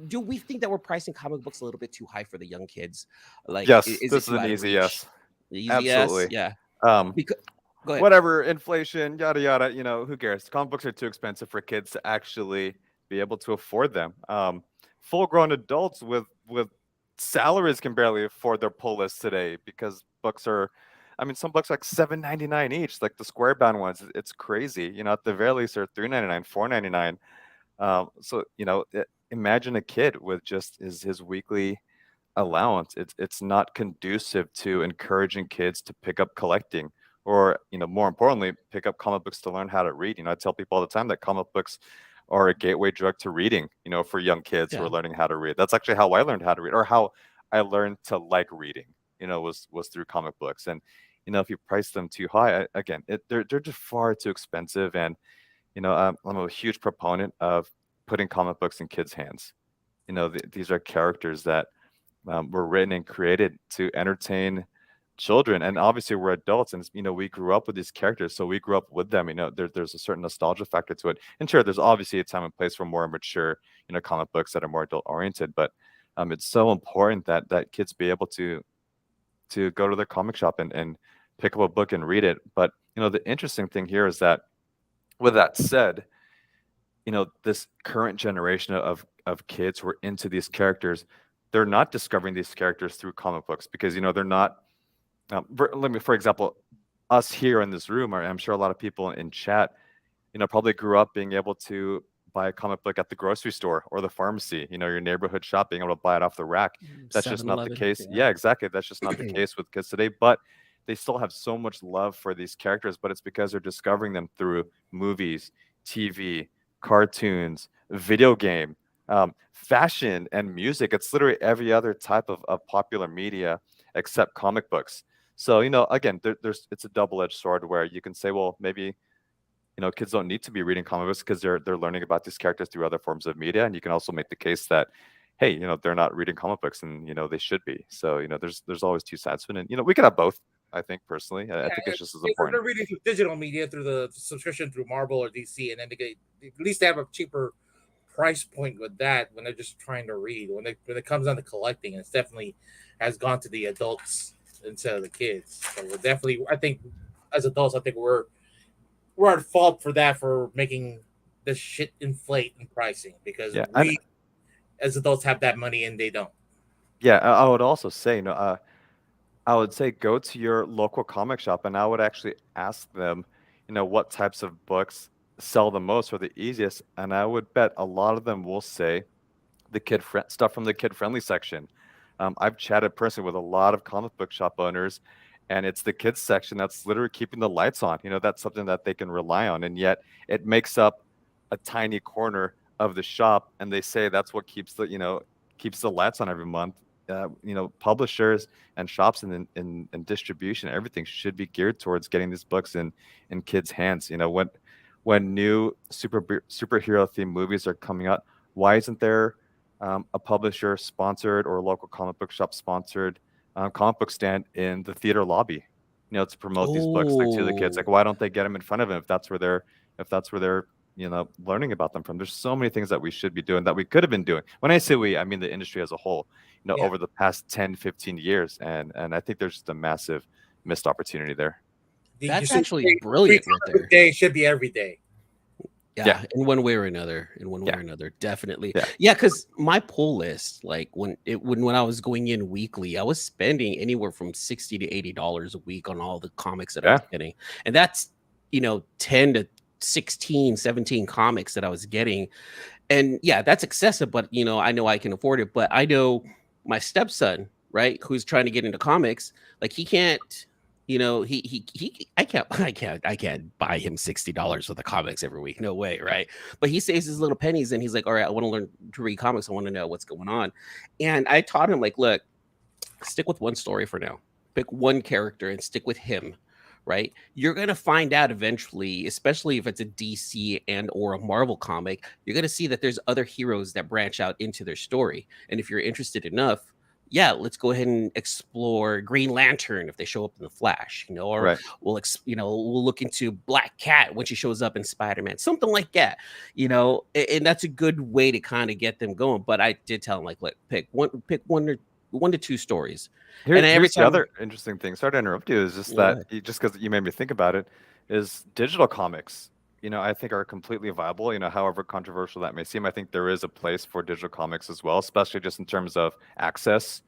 do we think that we're pricing comic books a little bit too high for the young kids? Like, yes, this is an easy yes. Easy absolutely. Yes? Yeah. Go ahead. Whatever, inflation, yada yada. Who cares? Comic books are too expensive for kids to actually be able to afford them. Full-grown adults with salaries can barely afford their pull list today, because books are, some books are like $7.99 each, like the square bound ones. It's crazy. At the very least, they're $3.99, $4.99. So imagine a kid with just his weekly allowance. It's not conducive to encouraging kids to pick up collecting, or more importantly, pick up comic books to learn how to read. I tell people all the time that comic books are a gateway drug to reading, for young kids who are learning how to read. That's actually how I learned how to read, or how I learned to like reading, was through comic books. And, if you price them too high, again, they're just far too expensive. And, I'm a huge proponent of putting comic books in kids' hands. These are characters that were written and created to entertain children, and obviously we're adults, and we grew up with these characters, so we grew up with them. There's a certain nostalgia factor to it, and sure, there's obviously a time and place for more mature comic books that are more adult oriented, but it's so important that kids be able to go to their comic shop and pick up a book and read it. But the interesting thing here is that, with that said, this current generation of kids who are into these characters, they're not discovering these characters through comic books, because they're not for example, us here in this room, or I'm sure a lot of people in chat, probably grew up being able to buy a comic book at the grocery store or the pharmacy, your neighborhood shop, being able to buy it off the rack. That's just not the case. Yeah, exactly. That's just not the case with kids today. But they still have so much love for these characters, but it's because they're discovering them through movies, TV, cartoons, video game, fashion, and music. It's literally every other type of popular media except comic books. So, again, it's a double-edged sword, where you can say, well, maybe kids don't need to be reading comic books because they're learning about these characters through other forms of media. And you can also make the case that, hey, they're not reading comic books, and they should be. So there's always two sides to it, and we could have both. I think personally, I Yeah, think it's just as if important. they're reading through digital media through the subscription through Marvel or DC, and then they get at least they have a cheaper price point with that when they're just trying to read. When it comes down to collecting, it's definitely has gone to the adults instead of the kids. So we're definitely, I think, as adults, I think we're at fault for that, for making this shit inflate in pricing, because Yeah, we as adults have that money and they don't. yeah. I would also say, I would say go to your local comic shop, and I would actually ask them, what types of books sell the most or the easiest, and I would bet a lot of them will say the stuff from the kid friendly section. I've chatted personally with a lot of comic book shop owners, and it's the kids section that's literally keeping the lights on. That's something that they can rely on, and yet it makes up a tiny corner of the shop, and they say that's what keeps the lights on every month. Publishers and shops and distribution, everything should be geared towards getting these books in kids' hands. When new superhero themed movies are coming out, why isn't there a publisher sponsored or a local comic book shop sponsored comic book stand in the theater lobby, to promote these books like to the kids? Like, Oh, why don't they get them in front of them if that's where they're learning about them from? There's so many things that we should be doing that we could have been doing. When I say we, I mean the industry as a whole, Yeah, over the past 10-15 years, and I think there's just a massive missed opportunity there. you that's should actually say free brilliant right comic book there. day should be every day. Yeah, Yeah, in one way or another. In one way yeah, or another, definitely. yeah, Yeah, because my pull list, like when I was going in weekly, I was spending anywhere from $60 to $80 a week on all the comics that I yeah. was getting. And that's 10 to 16, 17 comics that I was getting. And yeah, that's excessive, but I know I can afford it. But I know my stepson, right, who's trying to get into comics, like he can't, I can't, I can't buy him $60 worth of comics every week. No way, right? But he saves his little pennies and he's like, all right, I want to learn to read comics. I want to know what's going on. And I taught him, like, look, stick with one story for now. Pick one character and stick with him, right? You're going to find out eventually, especially if it's a DC and or a Marvel comic, you're going to see that there's other heroes that branch out into their story. And if you're interested enough, yeah, let's go ahead and explore Green Lantern if they show up in the Flash, or Right. we'll look into Black Cat when she shows up in Spider-Man, something like that, and that's a good way to kind of get them going. But I did tell them, like, look, pick one to two stories, and every Here's the time. other interesting thing. Sorry to interrupt you. Is just Yeah, go that ahead. just because you made me think about it, is digital comics. I think are completely viable. However controversial that may seem, I think there is a place for digital comics as well, especially just in terms of access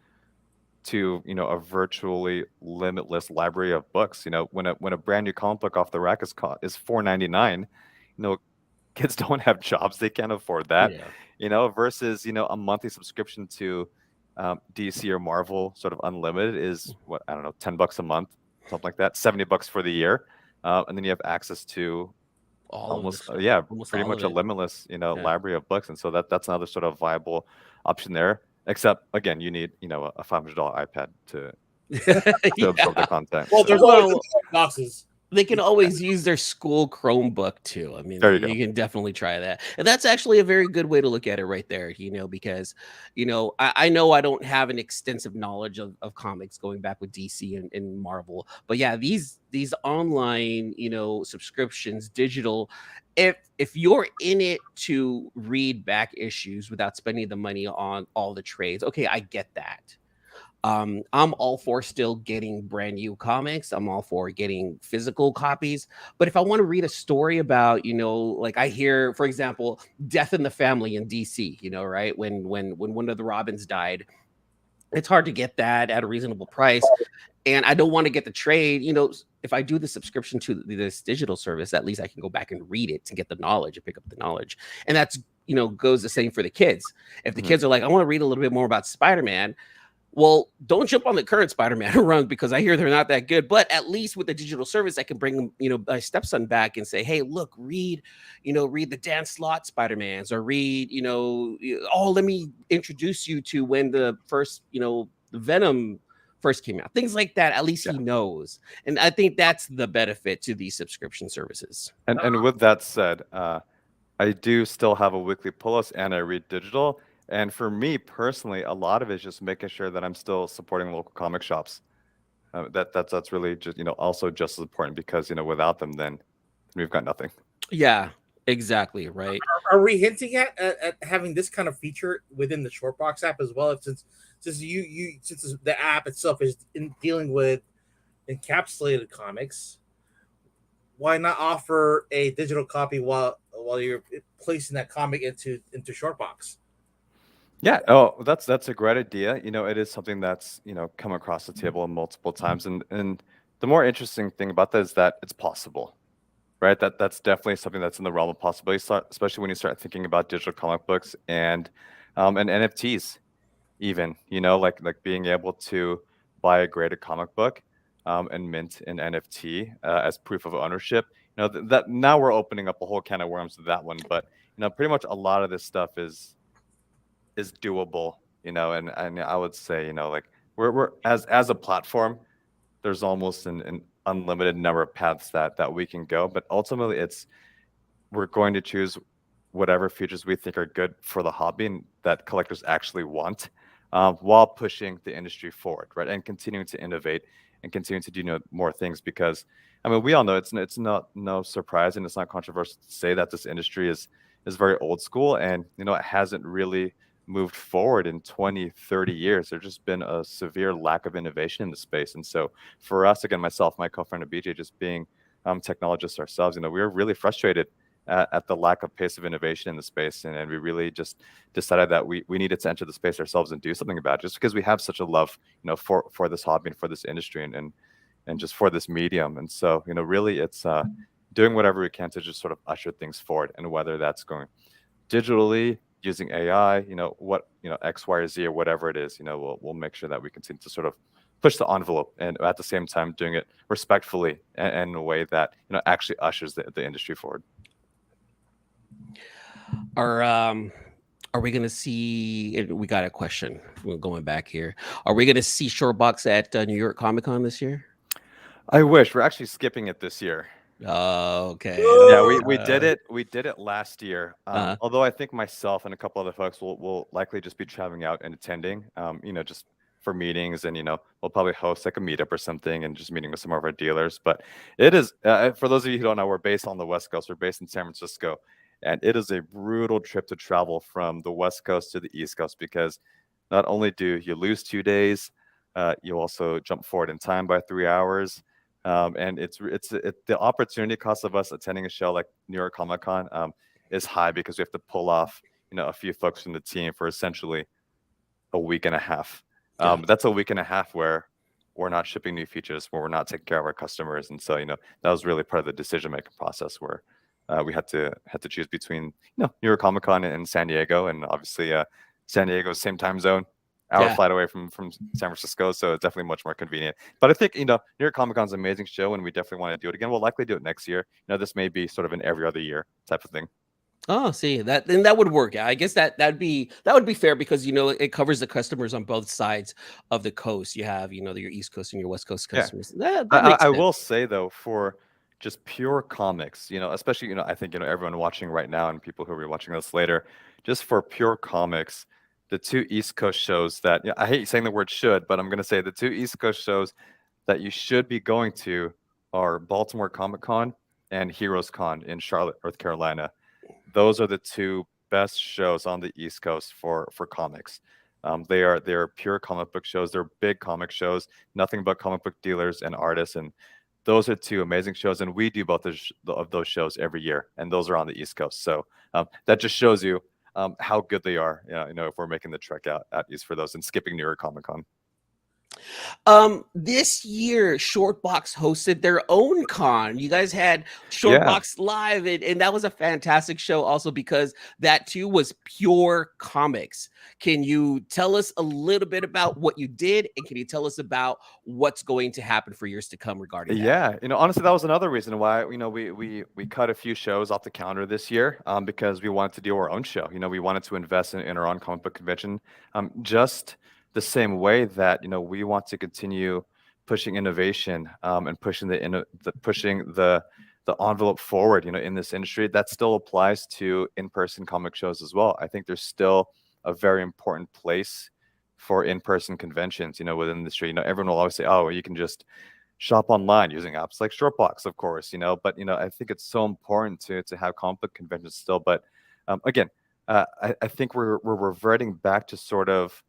to a virtually limitless library of books. When a brand new comic book off the rack is $4.99, kids don't have jobs, they can't afford that. Yeah. Versus a monthly subscription to DC or Marvel, sort of unlimited, is what, I don't know, $10 a month, something like that, $70 for the year, and then you have access to All of almost this stuff, yeah, almost pretty all much of a it. limitless Yeah. library of books, and so that's another sort of viable option there. Except again, you need a $500 iPad to absorb the Yeah. content. Well, So there's always Well, the boxes. they can always use their school Chromebook too. I mean, there you go. you can definitely try that. And that's actually a very good way to look at it right there, because, I know I don't have an extensive knowledge of comics going back with DC and Marvel. But yeah, these online, subscriptions, digital, if you're in it to read back issues without spending the money on all the trades, okay, I get that. I'm all for still getting brand new comics. I'm all for getting physical copies. But if I want to read a story about, like I hear, for example, Death in the Family in DC, right? When one of the Robins died, it's hard to get that at a reasonable price. And I don't want to get the trade. If I do the subscription to this digital service, at least I can go back and read it to get the knowledge and pick up the knowledge. And that's, goes the same for the kids. If the Mhm. kids are like, I want to read a little bit more about Spider-Man, well, don't jump on the current Spider-Man run because I hear they're not that good. But at least with the digital service, I can bring my stepson back and say, "Hey, look, read the Dan Slott Spider-Mans, or read, let me introduce you to when the first, Venom first came out, things like that. At least Yeah. he knows, and I think that's the benefit to these subscription services. And with that said, I do still have a weekly pull list and I read digital. And for me personally, a lot of it is just making sure that I'm still supporting local comic shops. That's really just also just as important because without them, then we've got nothing. Yeah, exactly right. Are we hinting at having this kind of feature within the Shortbox app as well? Since since the app itself is in dealing with encapsulated comics, why not offer a digital copy while you're placing that comic into Shortbox? Yeah. Oh, that's a great idea. It is something that's come across the table multiple times, and the more interesting thing about that is that it's possible, right? That's definitely something that's in the realm of possibility, especially when you start thinking about digital comic books and NFTs, even like being able to buy a graded comic book and mint an NFT as proof of ownership. That now we're opening up a whole can of worms with that one, but pretty much a lot of this stuff is doable, and I would say, like we're as a platform, there's almost an unlimited number of paths that we can go, but ultimately we're going to choose whatever features we think are good for the hobby and that collectors actually want, while pushing the industry forward, right, and continuing to innovate and continuing to do more things. Because I mean, we all know it's not no surprise and it's not controversial to say that this industry is very old school, and it hasn't really moved forward in 20, 30 years. There's just been a severe lack of innovation in the space. And so for us, again, myself, my co-founder BJ, just being technologists ourselves, we were really frustrated at the lack of pace of innovation in the space. And we really just decided that we needed to enter the space ourselves and do something about it, just because we have such a love, for this hobby and for this industry and just for this medium. And so, really it's doing whatever we can to just sort of usher things forward. And whether that's going digitally, using AI, X, Y, or Z, or whatever it is, we'll make sure that we continue to sort of push the envelope, and at the same time doing it respectfully and in a way that actually ushers the industry forward. Are we gonna see? We got a question. We're going back here. Are we gonna see Shortbox at New York Comic Con this year? I wish. We're actually skipping it this year. Okay. Yeah, we did it. We did it last year. Although I think myself and a couple other folks will likely just be traveling out and attending. Just for meetings, and we'll probably host like a meetup or something, and just meeting with some of our dealers. But it is for those of you who don't know, we're based on the West Coast. We're based in San Francisco, and it is a brutal trip to travel from the West Coast to the East Coast, because not only do you lose 2 days, you also jump forward in time by 3 hours. And the opportunity cost of us attending a show like New York Comic Con is high, because we have to pull off a few folks from the team for essentially a week and a half. Yeah. But that's a week and a half where we're not shipping new features, where we're not taking care of our customers. And so that was really part of the decision making process, where we had to choose between New York Comic Con and San Diego, and obviously San Diego's same time zone, hour flight away from San Francisco, so it's definitely much more convenient. But I think New York Comic Con is an amazing show, and we definitely want to do it again. We'll likely do it next year. This may be sort of an every other year type of thing. Oh, see that, then that would work. I guess that'd be fair, because it covers the customers on both sides of the coast. You have your East Coast and your West Coast Yeah. customers. That I, makes I sense. will say though, for just pure comics, especially I think everyone watching right now and people who will be watching this later, just for pure comics, the two East Coast shows that I hate saying the word should, but I'm going to say the two East Coast shows that you should be going to are Baltimore Comic Con and Heroes Con in Charlotte, North Carolina. Those are the two best shows on the East Coast for comics. They are pure comic book shows. They're big comic shows, nothing but comic book dealers and artists, and those are two amazing shows. And we do both of those shows every year, and those are on the East Coast. So that just shows you how good they are. If we're making the trek out east for those and skipping New York Comic Con. This year Shortbox hosted their own con. You guys had Shortbox Live, and that was a fantastic show also, because that too was pure comics. Can you tell us a little bit about what you did, and can you tell us about what's going to happen for years to come regarding that? Yeah, honestly, that was another reason why we cut a few shows off the calendar this year, because we wanted to do our own show. We wanted to invest in our own comic book convention, just the same way that we want to continue pushing innovation, and pushing the envelope forward, in this industry. That still applies to in-person comic shows as well. I think there's still a very important place for in-person conventions, within the industry. Everyone will always say, "Oh, you can just shop online using apps like Shortboxed," of course, but I think it's so important to have comic book conventions still. But again, I think we're reverting back to sort of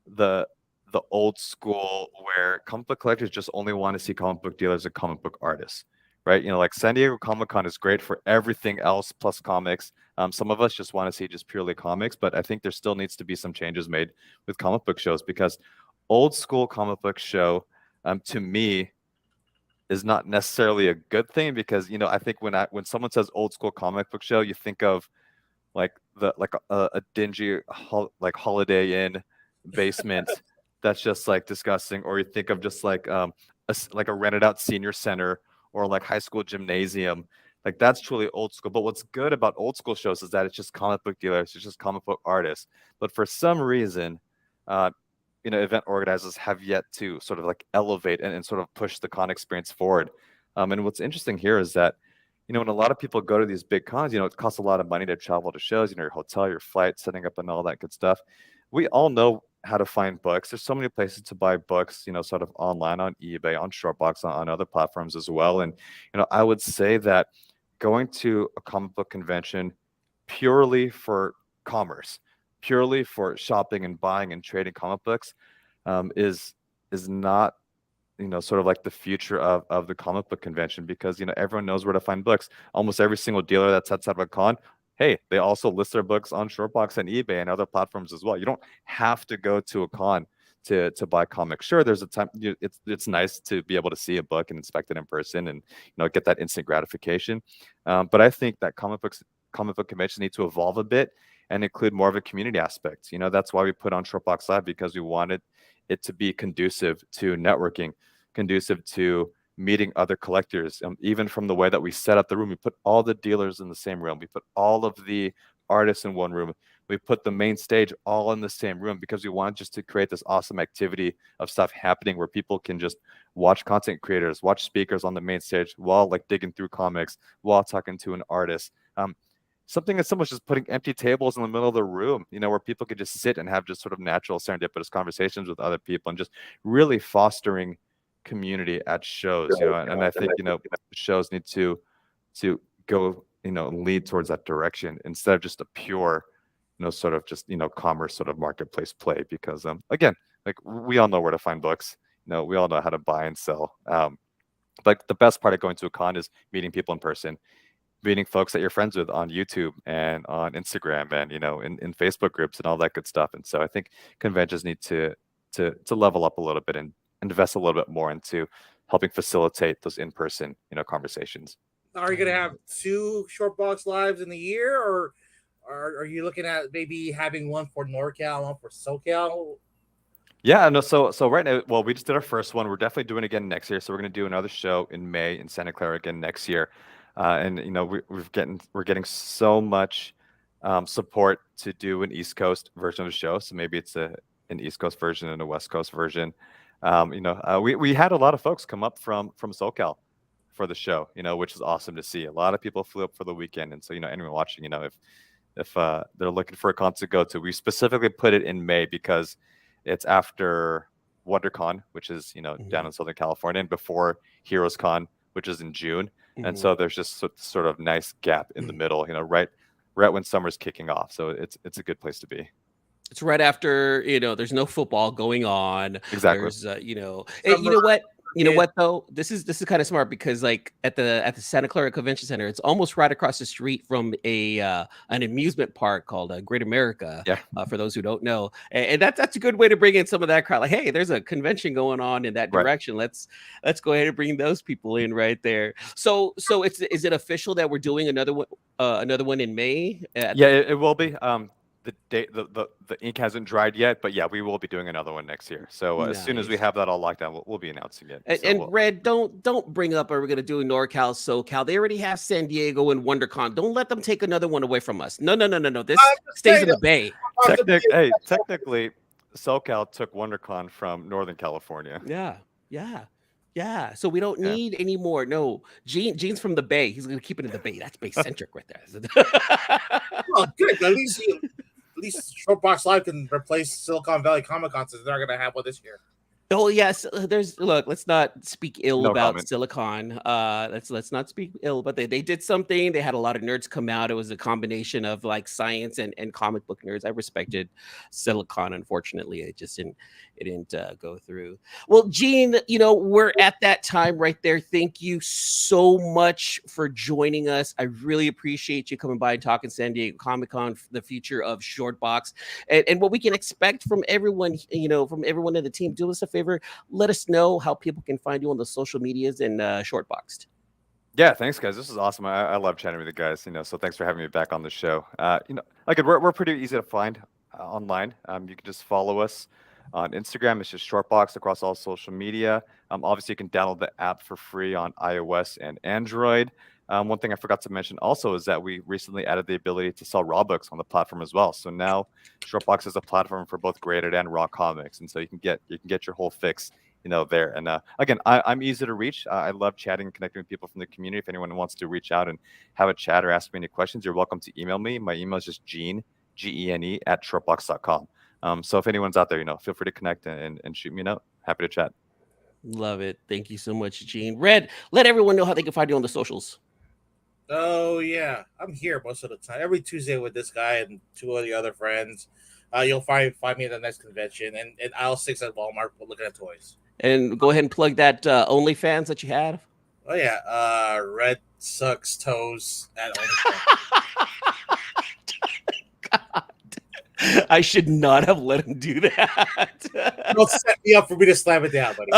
the old school where comic book collectors just only want to see comic book dealers and comic book artists, right? Like San Diego Comic Con is great for everything else plus comics. Some of us just want to see just purely comics, but I think there still needs to be some changes made with comic book shows, because old school comic book show, to me, is not necessarily a good thing, because I think when someone says old school comic book show, you think of like a dingy like Holiday Inn basement that's just like disgusting, or you think of just like like a rented out senior center or like high school gymnasium. Like that's truly old school. But what's good about old school shows is that it's just comic book dealers, it's just comic book artists. But for some reason, uh, event organizers have yet to sort of like elevate and sort of push the con experience forward. And what's interesting here is that, when a lot of people go to these big cons, it costs a lot of money to travel to shows, your hotel, your flight, setting up and all that good stuff. We all know how to find books. There's so many places to buy books, sort of online, on eBay, on Shortbox, on other platforms as well. And, I would say that going to a comic book convention purely for commerce, purely for shopping and buying and trading comic books, is not sort of like the future of the comic book convention, because everyone knows where to find books. Almost every single dealer that sets up a con, hey, they also list their books on Shortbox and eBay and other platforms as well. You don't have to go to a con to buy comics. Sure, there's a time it's nice to be able to see a book and inspect it in person and get that instant gratification. But I think that comic book conventions need to evolve a bit and include more of a community aspect. That's why we put on Shortbox Live, because we wanted it to be conducive to networking, conducive to meeting other collectors. Even from the way that we set up the room, we put all the dealers in the same room, we put all of the artists in one room, we put the main stage all in the same room, because we want just to create this awesome activity of stuff happening where people can just watch content creators, watch speakers on the main stage while like digging through comics, while talking to an artist. Something as simple as just putting empty tables in the middle of the room, where people could just sit and have just sort of natural serendipitous conversations with other people, and just really fostering community at shows. And I think shows need to go lead towards that direction, instead of just a pure sort of just commerce sort of marketplace play, because again, like we all know where to find books, we all know how to buy and sell. Like the best part of going to a con is meeting people in person, meeting folks that you're friends with on YouTube and on Instagram and in Facebook groups and all that good stuff. And so I think conventions need to level up a little bit and invest a little bit more into helping facilitate those in-person conversations. Are you going to have 2 Shortbox lives in the year, or are you looking at maybe having one for NorCal, one for SoCal? Yeah, no. So right now, well, we just did our first one. We're definitely doing it again next year. So we're going to do another show in May in Santa Clara again next year. And we're getting so much support to do an East Coast version of the show. So maybe it's an East Coast version and a West Coast version. We had a lot of folks come up from SoCal for the show, which is awesome to see. A lot of people flew up for the weekend, and so anyone watching, if they're looking for a con to go to, we specifically put it in May because it's after WonderCon, which is down in Southern California, and before Heroes Con, which is in June. And so there's just sort of nice gap in the middle, right when summer's kicking off. So it's a good place to be. It's right after, there's no football going on. Exactly. There's, and you know what? You know what though? This is kind of smart, because like at the Santa Clara Convention Center, it's almost right across the street from an amusement park called Great America. Yeah. For those who don't know, and that's a good way to bring in some of that crowd. Like, hey, there's a convention going on in that direction. Right. Let's go ahead and bring those people in right there. So is it official that we're doing another one in May? Yeah, it will be. The date, the ink hasn't dried yet, but yeah, we will be doing another one next year. So nice. As soon as we have that all locked down, we'll be announcing it. And Red, don't bring up, are we going to do NorCal, SoCal? They already have San Diego and WonderCon. Don't let them take another one away from us. No. This stays in the Bay. Technically, SoCal took WonderCon from Northern California. Yeah. So we don't need any more. No, Gene's from the Bay. He's gonna keep it in the Bay. That's Bay centric right there. Well, good. At least Shortbox Live can replace Silicon Valley Comic Con since they're not gonna have one this year. Oh yes, let's not speak ill No about comment. Silicon. Let's not speak ill, but they did something. They had a lot of nerds come out. It was a combination of like science and comic book nerds. I respected Silicon. Unfortunately, it didn't go through. Well, Gene, we're at that time right there. Thank you so much for joining us. I really appreciate you coming by and talking San Diego Comic-Con, the future of Shortbox, and what we can expect from everyone, from everyone in the team. Do us a favor, let us know how people can find you on the social medias and Shortboxed. Yeah, thanks, guys. This is awesome. I love chatting with you guys. So thanks for having me back on the show. Like we're pretty easy to find online. You can just follow us on Instagram. It's just Shortbox across all social media. Obviously, you can download the app for free on iOS and Android. One thing I forgot to mention also is that we recently added the ability to sell raw books on the platform as well. So now Shortbox is a platform for both graded and raw comics, and so you can get your whole fix there. And again, I'm easy to reach. I love chatting and connecting with people from the community. If anyone wants to reach out and have a chat or ask me any questions, you're welcome to email me. My email is just Gene, Gene, @shortbox.com. So if anyone's out there, feel free to connect and shoot me a note. Happy to chat. Love it. Thank you so much, Gene. Red, let everyone know how they can find you on the socials. Oh yeah, I'm here most of the time. Every Tuesday with this guy and two of the other friends. You'll find me at the next convention and aisle 6 at Walmart looking at toys. And go ahead and plug that OnlyFans that you had. Oh yeah, Red Sucks Toes at OnlyFans. God, I should not have let him do that. Don't set me up for me to slam it down, buddy.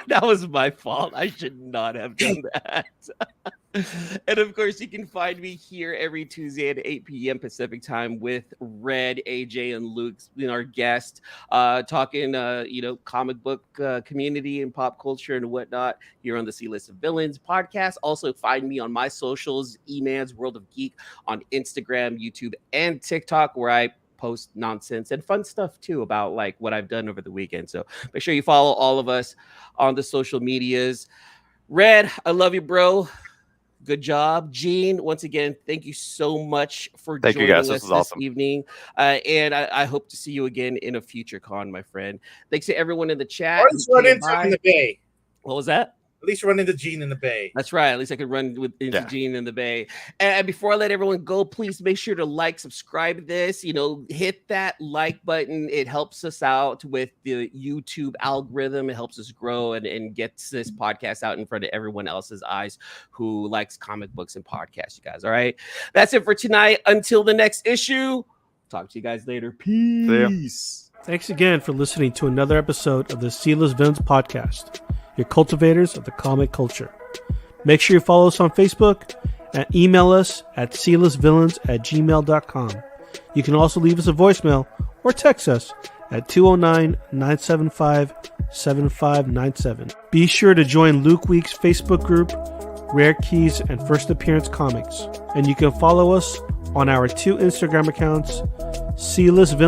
That was my fault. I should not have done that. And of course, you can find me here every Tuesday at 8 p.m. Pacific time with Red, AJ, and Luke, our guest, talking, comic book community and pop culture and whatnot here on the C-List of Villains podcast. Also, find me on my socials, eMan's World of Geek on Instagram, YouTube, and TikTok, where I post nonsense and fun stuff too about like what I've done over the weekend. So make sure you follow all of us on the social medias. Red, I love you, bro. Good job, Gene. Once again, thank you so much for joining us this awesome evening. And I hope to see you again in a future con, my friend. Thanks to everyone in the chat. Or just run into him in the Bay. What was that? At least run into Gene in the Bay. That's right. At least I could run into Gene in the Bay. And before I let everyone go, please make sure to like, subscribe this, hit that like button. It helps us out with the YouTube algorithm. It helps us grow and gets this podcast out in front of everyone else's eyes who likes comic books and podcasts, you guys. All right. That's it for tonight. Until the next issue. Talk to you guys later. Peace. Thanks again for listening to another episode of the C-List Villains podcast, your cultivators of the comic culture. Make sure you follow us on Facebook and email us at clistvillains@gmail.com. You can also leave us a voicemail or text us at 209-975-7597. Be sure to join Luke Week's Facebook group, Rare Keys and First Appearance Comics. And you can follow us on our 2 Instagram accounts, C-List Villains